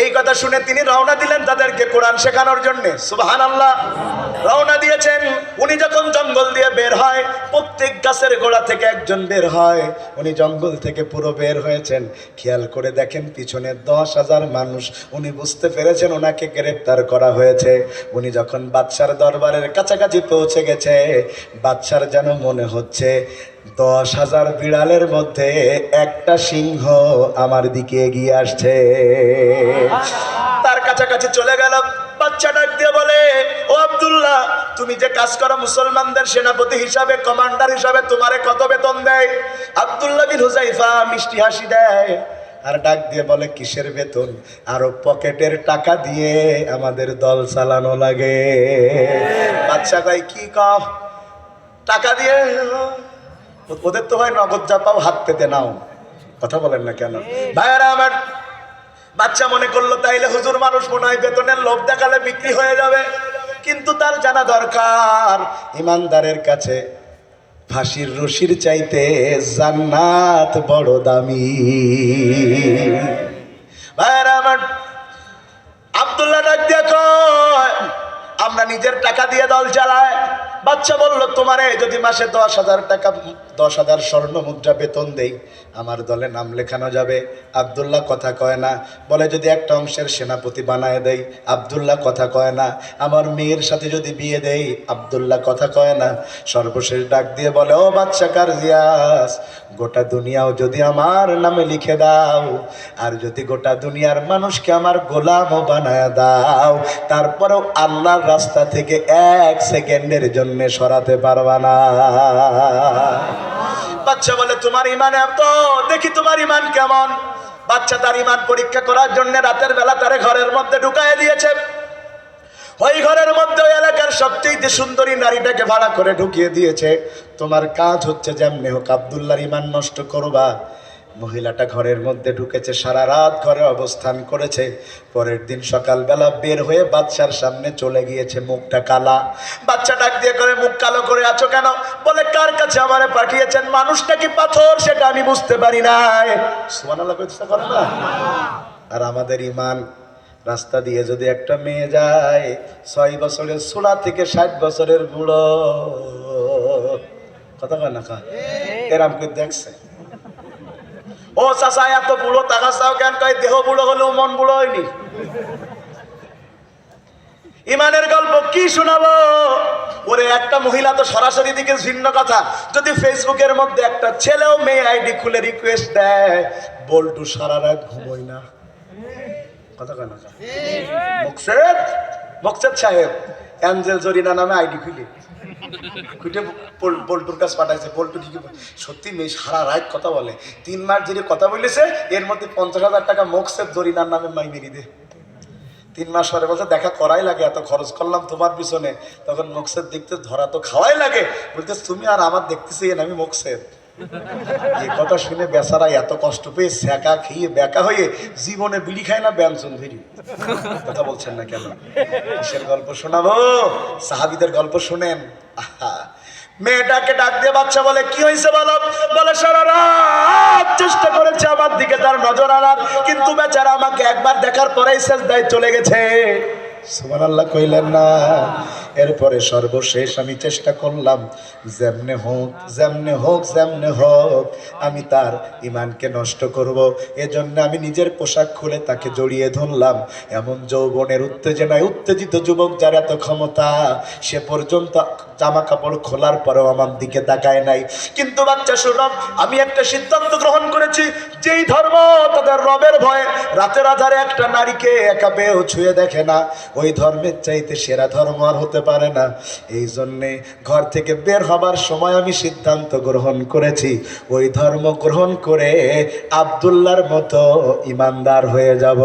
এই কথা শুনে তিনি রওনা দিলেন তাদেরকে কোরআন শেখানোর জন্য। সুবহানাল্লাহ। রওনা দিয়েছেন। উনি যখন জঙ্গল দিয়ে বের হয়, প্রত্যেক গাছের গোড়া থেকে একজন বের হয়। উনি জঙ্গল থেকে পুরো বের হয়েছেন। খেয়াল করে দেখেন পিছনে 10,000 মানুষ। উনি বুঝতে পেরেছেন ওনাকে গ্রেফতার করা হয়েছে। উনি যখন বাদশার দরবারের কাছাকাছি পৌঁছে গেছে, বাদশার যেন মনে হচ্ছে 10,000 বিড়ালের মধ্যে একটা সিংহ আমার দিকে এগিয়ে আসছে। তার কাছাকাছি চলে গেল। বাচ্চা ডাক দিয়ে বলে, ও আব্দুল্লাহ, তুমি যে কাজ করো মুসলমানদের সেনাপতি হিসাবে, কমান্ডার হিসাবে, তোমারে কত বেতন দেয়? আব্দুল্লাহ বিন হুযাইফা মিষ্টি হাসি দেয় আর ডাক দিয়ে বলে, কিসের বেতন? আরো পকেটের টাকা দিয়ে আমাদের দল চালানো লাগে। বাচ্চা কয়, কি কও? টাকা দিয়ে? ওদের তো হয় নগদ যা পাও হাত পেতে নাও। কথা বলেন না কেন ভাইয়ারা আমার? বাচ্চা মনে করলো তাইলে হুজুর মানুষ মনে হয় বেতনের লোভ দেখালে বিক্রি হয়ে যাবে। কিন্তু তার জানা দরকার ইমানদারের কাছে ফাঁসির রশির চাইতে জান্নাত বড় দামি। ভাইয়ারা আমার, আব্দুল্লাহ ডাক দিয়া কয়, আমরা নিজের টাকা দিয়ে দল চালাই। বাচ্চা বলল, তোমারে যদি মাসে 10,000 টাকা, 10,000 স্বর্ণ মুদ্রা বেতন দেই, আমার দলে নাম লেখানো যাবে। আব্দুল্লাহ কথা কয় না। বলে, যদি একটা অংশের সেনাপতি বানায় দেই? আব্দুল্লাহ কথা কয় না। আমার মেয়ের সাথে যদি বিয়ে দেই? আব্দুল্লাহ কথা কয় না। সর্বশেষ ডাক দিয়ে বলে, ও বাদশা কারজিয়াস, গোটা দুনিয়াও যদি আমার নামে লিখে দাও, আর যদি গোটা দুনিয়ার মানুষকে আমার গোলামও বানায় দাও, তারপরেও আল্লাহর রাস্তা থেকে 1 সেকেন্ডের জন্য সরাতে পারবা না। বাচ্চা বলে, তোমার ইমান এত, দেখি তোমার ইমান কেমন। বাচ্চা তার ইমান পরীক্ষা করার জন্য রাতের বেলা তারে ঘরের মধ্যে ঢুকায় দিয়েছে। ওই ঘরের মধ্যে ওই এলাকার সবচেয়ে সুন্দরী নারীটাকে ভাড়া করে ঢুকিয়ে দিয়েছে। তোমার কাজ হচ্ছে যেমনি হোক আব্দুল্লাহর ইমান নষ্ট করবা। মহিলাটা ঘরের মধ্যে ঢুকেছে, সারা রাত ঘরে অবস্থান করেছে। পরের দিন সকালবেলা বের হয়ে বাদশার সামনে চলে গিয়েছে, মুখটা কালা। বাচ্চা ডাক দিয়ে করে, মুখ কালো করে আছো কেন? বলে, কার কাছে আমারে পাঠিয়েছেন? মানুষটা কি পাথর সেটা আমি বুঝতে পারি নাই। সুবহানাল্লাহ কইতে করে না? আর আমাদের ইমান, রাস্তা দিয়ে যদি একটা মেয়ে যায় 6 বছরের ছোলা থেকে 60 বছরের বুড়ো, কথা কয় না কা? এরাম কে দেখছে? ও চাচা এত বুড়ো টাকা চাও কেন? কয়, দেহ বুড়ো হলেও মন বুড়ো হয়নি। ইমানের গল্প কি শোনাবো? ওরে একটা মহিলা তো সরাসরি দিকে ভিন্ন কথা। যদি ফেসবুকের মধ্যে একটা ছেলেও মেয়ে আইডি খুলে রিকোয়েস্ট দেয়, বল্টু সারা রাত ঘুমোই না। কথা কয় না? মকসেদ সাহেব অ্যাঞ্জেল জরিনা নামে আইডি খুলে বল্টুর কাছে পাঠাইছে। বল্টু ঠিকই সত্যি মেয়ে সারা রাত কথা বলে। 3 মাস যিনি কথা বলেছে এর মধ্যে 50,000 টাকা মকসেদ জরিনার নামে মাইনে দে। 3 মাস পরে বলছে, দেখা করাই লাগে, এত খরচ করলাম তোমার পিছনে। তখন মকসেদ দেখতে ধরা তো খাওয়াই লাগে। বলতে, তুমি আর আমার দেখতেছি আমি মকসেদ। এই কথা শুনে বেচারা এত কষ্ট পেয়ে সেকা খেয়ে বেকা হয়ে জীবনে বিড়ি খায় না, ব্যঞ্জন ধরি। কথা বলছেন না কেন? কিসের গল্প শোনাবো? সাহাবীদের গল্প শুনেন। মেয়েটাকে ডাক দিয়ে বাচ্চা বলে, কি হয়েছে বলো? বলে, সারা রাত চেষ্টা করেছে আমার দিকে তার নজর আনার, কিন্তু বেচারা আমাকে একবার দেখার পরেই সেজদায় চলে গেছে। সুবহানাল্লাহ কইলেন না? এরপরে সর্বশেষ আমি চেষ্টা করলাম যেমনে হোক আমি তার ইমানকে নষ্ট করব। এজন্য আমি নিজের পোশাক খুলে তাকে জড়িয়ে ধরলাম। এমন যৌবনের উত্তেজনায় উত্তেজিত যুবক যার এত ক্ষমতা, সে পর্যন্ত জামা কাপড় খোলার পরেও আমার দিকে তাকায় নাই। কিন্তু বাচ্চা শুনো, আমি একটা সিদ্ধান্ত গ্রহণ করেছি, যেই ধর্ম তাদের রবের ভয়ে রাতের আধারে একটা নারীকে একা পেয়েও ছুঁয়ে দেখে না, ওই ধর্মের চাইতে সেরা ধর্ম আর হতে পারে না। এই জন্যে ঘর থেকে বের হবার সময় আমি সিদ্ধান্ত গ্রহণ করেছি, ওই ধর্ম গ্রহণ করে আব্দুল্লাহর মতো ইমানদার হয়ে যাব।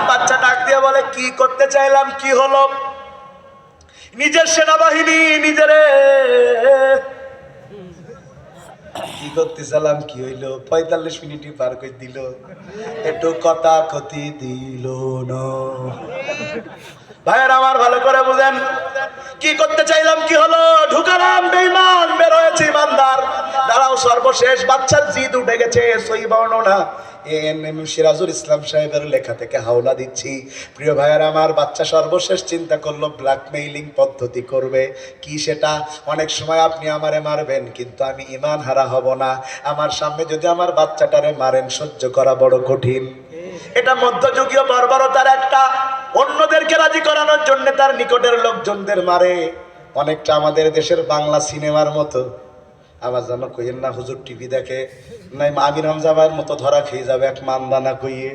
বাচ্চা ডাক দিয়ে বলে, কি করতে চাইলাম? কি হলো? নিজের সেনাবাহিনী নিজের কি করতেছিলাম, কি হইলো, 45 মিনিটই পার করে দিল, একটু কথা কথি দিল না। ভাইয়ের আমার ভালো করে বুঝেন, কি করতে চাইলাম কি হলো, ঢুকালাম বেঈমান, বের হয়েছে ইমানদার। দাঁড়াও, সর্বশেষ বাচ্চার জিদ উঠে গেছে, সই বর্ণনা এএনএম সিরাজুল ইসলাম সাহেবের লেখা থেকে হাওলা দিচ্ছি। প্রিয় ভাইয়ের আমার, বাচ্চা সর্বশেষ চিন্তা করলো ব্ল্যাকমেইলিং পদ্ধতি করবে। কি সেটা, অনেক সময় আপনি আমারে মারবেন কিন্তু আমি ঈমান হারা হব না। আমার সামনে যদি আমার বাচ্চাটারে মারেন, সহ্য করা বড় কঠিন। এটা মধ্যযুগীয় বর্বরতার একটা, অন্যদেরকে রাজি করানোর জন্য তার নিকটের লোকজনদের মারে। অনেকটা আমাদের দেশের বাংলা সিনেমার মতো। আবার যেন কইেন না হুজুর টিভি দেখে, নাই আমির হামজাবার মতো ধরা খেয়ে যাবে এক মানদানা কইয়ে।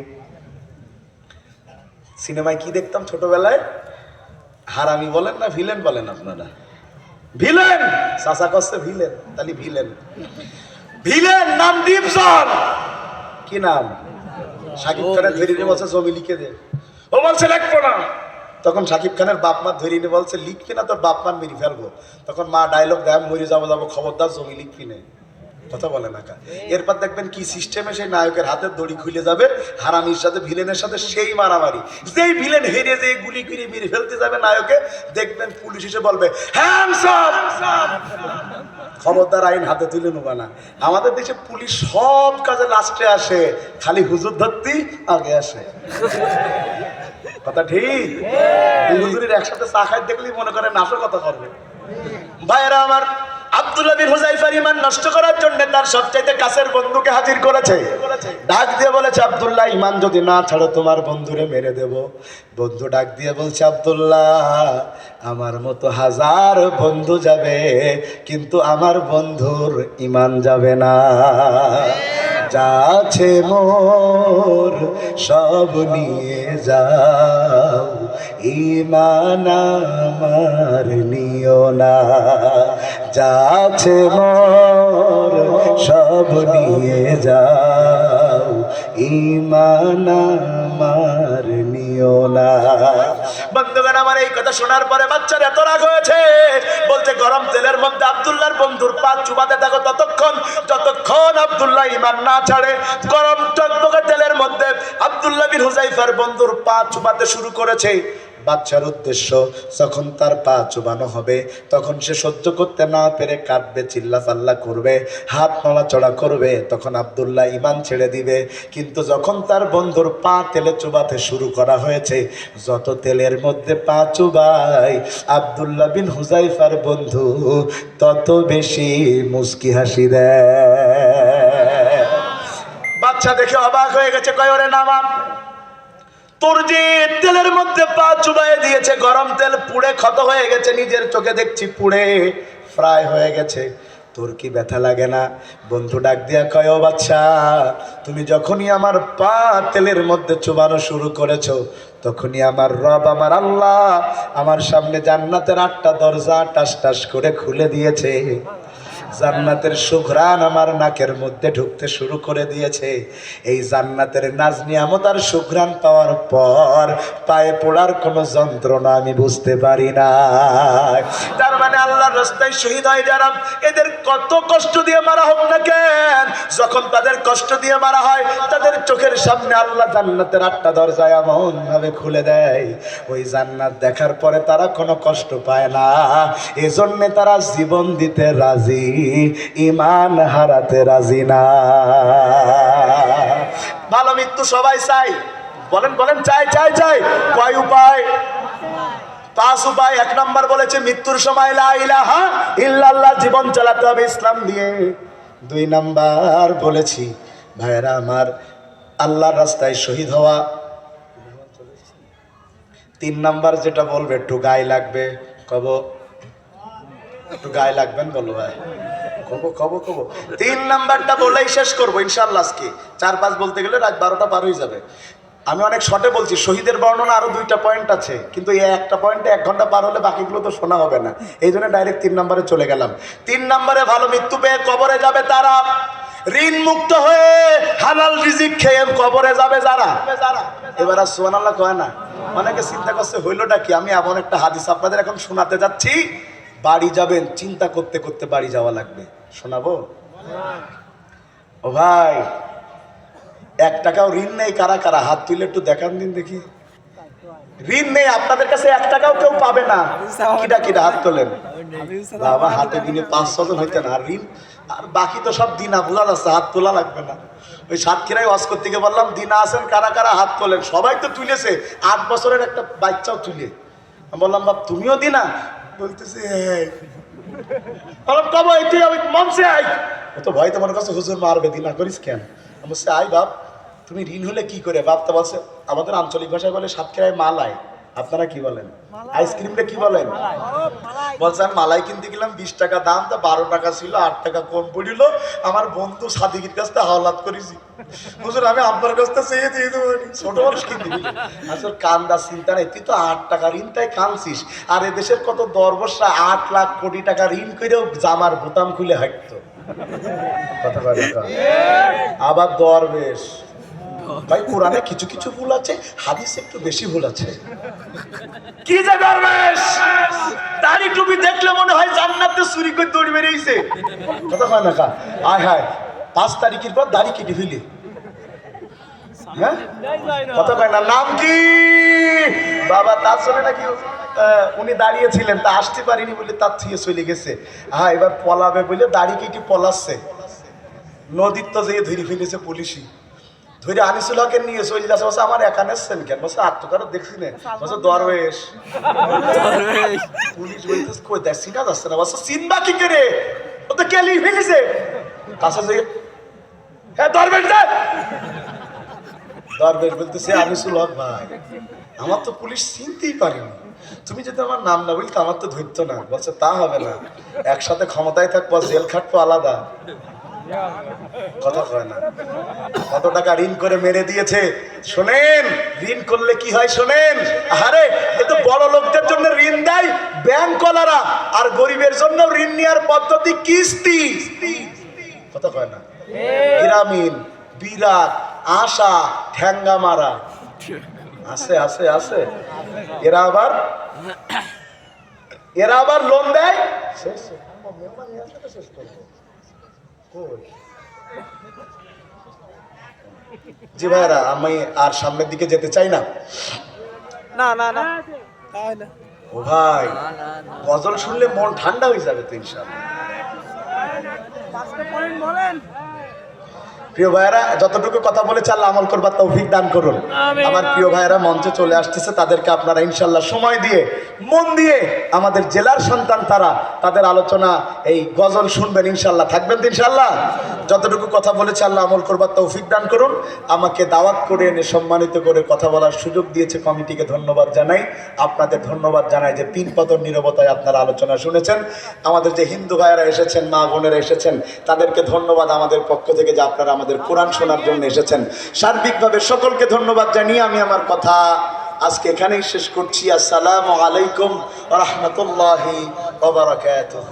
সিনেমায় কি দেখতাম ছোটবেলায়, হারামি বলেন না ভিলেন বলেন আপনারা, ভিলেন চাচা কষ্ট ভিলেন, তাহলে ভিলেন, ভিলেন নাম ডিপজল, কি নাম, শাকিব খানের ধরে নিয়ে বলছে জমি লিখে দে, ও বলছে লিখবো না। তখন শাকিব খানের বাপ মা ধরে নিয়ে বলছে লিখবি না, তোর বাপ মা মেরে ফেলবো। তখন মা ডায়লগ দেয়, মরে যাবো যাবো, খবরদার জমি লিখবি না, কথা বলে না কা। এরপর দেখবেন কি সিস্টেমে সেই নায়কের হাতের দড়ি খুলে যাবে, হারামির সাথে ভিলেনের সাথে সেই মারামারি। যেই ভিলেন হেরে যে গুলি করে মেরে ফেলতে যাবে নায়কে, দেখবেন পুলিশ এসে বলবে হ্যান্ডস আপ, খবরদার আইন হাতে তুলে নেবা না। আমাদের দেশে পুলিশ সব কাজে লাস্টে আসে, খালি হুজুর ধরতেই আগে আসে, কথা ঠিক। হুজুরের একসাথে চা খাই দেখলেই মনে করে নাশো কথা করবে। ভাইয়েরা আমার, আব্দুল্লাহ বিন হুযায়ফার ঈমান নষ্ট করার জন্য তার সবচাইতে কাছের বন্ধুকে হাজির করেছে, ডাক দিয়ে বলেছে আব্দুল্লাহ ঈমান যদি না ছাড়ো তোমার বন্ধুরে মেরে দেব। বন্ধু ডাক দিয়ে বলছে আব্দুল্লাহ আমার মতো হাজার বন্ধু যাবে কিন্তু আমার বন্ধুর ঈমান যাবে না। যা আছে মোর সব নিয়ে যাও, ঈমান আমার নিও না। যা আছে মোর সব নিয়ে যাও, ঈমান আমার নিও না। বন্ধুগণ আমার, এই কথা শোনার পরে বাচ্চার এত রাগ হয়েছে, বলছে গরম তেলের মধ্যে আব্দুল্লাহর বন্ধুর পা চুবাতে থাকো ততক্ষণ যতক্ষণ আব্দুল্লাহ ঈমান না ছাড়ে। গরম টকবকে তেলের মধ্যে আব্দুল্লাহ বিন হুযায়ফার বন্ধুর পা চুবাতে শুরু করেছে। বাচ্চার উদ্দেশ্য, যখন তার পা চুবানো হবে তখন সে সহ্য করতে না পেরে কাঁদবে, চিল্লাফাল্লা করবে, হাত নড়াচড়া করবে, তখন আব্দুল্লাহ ঈমান ছেড়ে দিবে। কিন্তু যখন তার বন্ধুর পা তেলে চুবাতে শুরু করা হয়েছে, যত তেলের মধ্যে পা চুবায় আব্দুল্লাহ বিন হুযায়ফার বন্ধু তত বেশি মুস্কি হাসি দেয়। বাচ্চা দেখে অবাক হয়ে গেছে, কয় ওরে নামা, তোর যে তেলের মধ্যে পা চুবাইয়ে দিয়েছে, গরম তেল পুড়ে ক্ষত হয়ে গেছে, নিজের চোখে দেখছি পুড়ে ফ্রাই হয়ে গেছে, তোর কি ব্যথা লাগে না? বন্ধু ডাক দিয়া কয় ও বাচ্চা, তুমি যখনই আমার পা তেলের মধ্যে চুবানো শুরু করেছো তখনই আমার রব, আমার আল্লাহ আমার সামনে জান্নাতের 8টা দরজা টাস টাস করে খুলে দিয়েছে। জান্নাতের সুঘ্রাণ আমার নাকের মধ্যে ঢুকতে শুরু করে দিয়েছে। এই জান্নাতের নাজ নিয়ামত আর সুঘ্রাণ পাওয়ার পর পায়ে পড়ার কোনো যন্ত্রণা আমি বুঝতে পারি না। তার মানে আল্লাহর রাস্তায় শহীদ হয় যারা, এদের কত কষ্ট দিয়ে মারা হোক না কেন, যখন তাদের কষ্ট দিয়ে মারা হয় তাদের চোখের সামনে আল্লাহ জান্নাতের 8টা দরজা এমন ভাবে খুলে দেয়, ওই জান্নাত দেখার পরে তারা কোনো কষ্ট পায় না। এজন্যে তারা জীবন দিতে রাজি, ঈমান হারাতে রাজি না। ভালো মৃত্যু সবাই চাই, বলেন বলেন, চাই চাই চাই। কয় উপায়? 5 উপায়। 1 নম্বর বলেছে মৃত্যুর সময় লা ইলাহা ইল্লাল্লাহ, জীবন চালাতে হবে ইসলাম দিয়ে। 2 নম্বর বলেছি ভাইরা আমার, আল্লাহর রাস্তায় শহীদ হওয়া। 3 নম্বর যেটা বলবে, একটু গায়ে লাগবে, কব একটু গায়ে লাগবেন বলো ভাই, কব কব কব। 3 নাম্বারটা বলেই শেষ করবো ইনশাআল্লাহ। আজকে 4-5 বলতে গেলে রাত 12টা পার হয়ে যাবে। আমি অনেক শর্টে বলছি, শহীদের বর্ণনা আরো 2টা পয়েন্ট আছে, কিন্তু এই একটা পয়েন্টে 1 ঘন্টা পার হলে বাকিগুলো তো শোনা হবে না, এই জন্য ডাইরেক্ট 3 নম্বরে চলে গেলাম। 3 নম্বরে ভালো মৃত্যু পেয়ে কবরে যাবে তারা, ঋণ মুক্ত হয়ে হালাল রিজিক খেয়ে কবরে যাবে যারা। এবার আর সুবহানাল্লাহ কয় না। অনেকে চিন্তা করছে হইলোটা কি, আমি এমন একটা হাদিস আপনাদের এখন শোনাতে যাচ্ছি, বাড়ি যাবেন চিন্তা করতে করতে বাড়ি যাওয়া লাগবে। শোনাবো? ও ভাই, 1 টাকাও ঋণ নেই কারা কারা? হাত তুলে একটু দেখান দিন দেখি। ঋণ নেই আপনাদের কাছে, 1 টাকাও কেউ পাবে না। কিটা কিটা হাত তোলেন বাবা, হাতে দিনে 5-6 জন হইতে না। আর ঋণ আর বাকি তো সব দিনা বোঝা যাচ্ছে, হাত তোলা লাগবে না। ওই সাতক্ষীরায় ওয়াজ করতে গিয়ে বললাম দিনা আছেন কারা কারা হাত তোলেন, সবাই তো তুলেছে। 8 বছরের একটা বাচ্চাও তুলে। আমি বললাম বাপ তুমিও দিনা? বলতেছে কব তুই আমি মঞ্চে আই। ও তো ভয় তোমার কাছে হুজুর মারবে, দিনা করিস কেন? আমি বলছি আই বাপ, তুমি ঋণ হলে কি করে? বাপ তো বলছে আমাদের আঞ্চলিক ভাষায় বলে সাতক্ষীরায় মালাই, আপনারা কি বলেন? আইসক্রিমটা কি বলেন? বলছে আমি মালাই কিনতে গেলাম 20 টাকা দাম, তা 12 টাকা ছিল, 8 টাকা কম পড়িল। আমার বন্ধু সাদিকের কাছ থেকে হাওলাত করেছি। হুজুর আমি আপনার কাছ থেকে চেয়ে দিয়ে দেবো, ছোট মানুষ কিনতে দিবি। আসলে কান্দা চিন্তা নেই, তুই তো 8 টাকা ঋণ তাই কাঁদছিস। আর এদেশের কত দরবর্ষা 8 লাখ কোটি টাকা ঋণ করেও জামার বোতাম খুলে হাঁটতো। কথা বলে আবার দরবেশ ভাই, কোরআনে কিছু কিছু ভুল আছে, হাদিসে একটু বেশি ভুল আছে। কি যে দরবেশ, দাড়ি টুপি দেখলে মনে হয় জান্নাতে চুরি করে দৌড়ি বেরিয়েছে। কথা কয় না কা? আয় হায়, 5 তারিখের পর দাড়ি কেটে ফেলে। হ্যাঁ কথা কয় না। নাম কি বাবা? তার চলে নাকি উনি দাঁড়িয়েছিলেন, তা আসতে পারিনি বলে তার থেকে চলে গেছে। হ্যাঁ এবার পলাবে বলে দাড়ি কেটে পলাচ্ছে। নদীর তো যেয়ে ধরে ফেলেছে পুলিশই। ধরে আনিসুল হকের নিয়ে চলে যাচ্ছে। বলছে আমার এখানে এসছেন কেন? বলছে আত্মকারও দেখছি না। বলছে দরবেশ। পুলিশ বলতেছে কই দেখ চিনা যাচ্ছে না। বলছে চিনবা কি করে? ও তো কেলি ফেলেছে। কাছে যে হ্যাঁ দরবেশ দেখ। দরবেশ বলতেছে আনিসুল হক ভাই, আমার তো পুলিশ চিনতেই পারেনি, তুমি যদি আমার নাম না বলতে আমার তো ধরতো না। বলছে তা হবে না, একসাথে ক্ষমতায় থাকবো জেল খাটবো আলাদা। কথা কয় না। কত টাকা ঋণ করে মেরে দিয়েছে শোনেন। ঋণ করলে কি হয় শোনেন। আরে এ তো বড় লোকদের জন্য ঋণ দেয় ব্যাংকওয়ালারা, আর গরিবের জন্য ঋণ নেওয়ার পদ্ধতি কিস্তি। কথা কয় না। গ্রামীণ, বিরাট, আশা, ঠ্যাঙ্গা মারা আছে আছে আছে। এরা আবার লোন দেয়। জি ভাইরা, আমি আর সামনের দিকে যেতে চাই না। না না না ও ভাই, গজল শুনলে মন ঠান্ডা হয়ে যাবে তো ইনশাআল্লাহ। প্রিয় ভাইরা, যতটুকু কথা বলেছে আল্লাহ আমল করবার তৌফিক দান করুন। আমার প্রিয় ভাইরা মঞ্চে চলে আসতেছে, তাদেরকে আপনারা ইনশাআল্লাহ সময় দিয়ে মন দিয়ে, আমাদের জেলার সন্তান তারা, তাদের আলোচনা এই গজল শুনবেন ইনশাআল্লাহ, থাকবেন তো ইনশাআল্লাহ। যতটুকু কথা বলেছে আল্লাহ আমল করবার তৌফিক দান করুন। আমাকে দাওয়াত করে এনে সম্মানিত করে কথা বলার সুযোগ দিয়েছে কমিটিকে ধন্যবাদ জানাই। আপনাদের ধন্যবাদ জানাই যে 3 পতন নীরবতায় আপনারা আলোচনা শুনেছেন। আমাদের যে হিন্দু ভাইয়েরা এসেছেন, মা বোনেরা এসেছেন, তাদেরকে ধন্যবাদ আমাদের পক্ষ থেকে যে আপনারা আমাদের কোরআন শোনার জন্য এসেছেন। সার্বিকভাবে সকলকে ধন্যবাদ জানিয়ে আমি আমার কথা আজকে এখানেই শেষ করছি। আসসালামু আলাইকুম ওয়া রাহমাতুল্লাহি ওয়া বারাকাতুহু।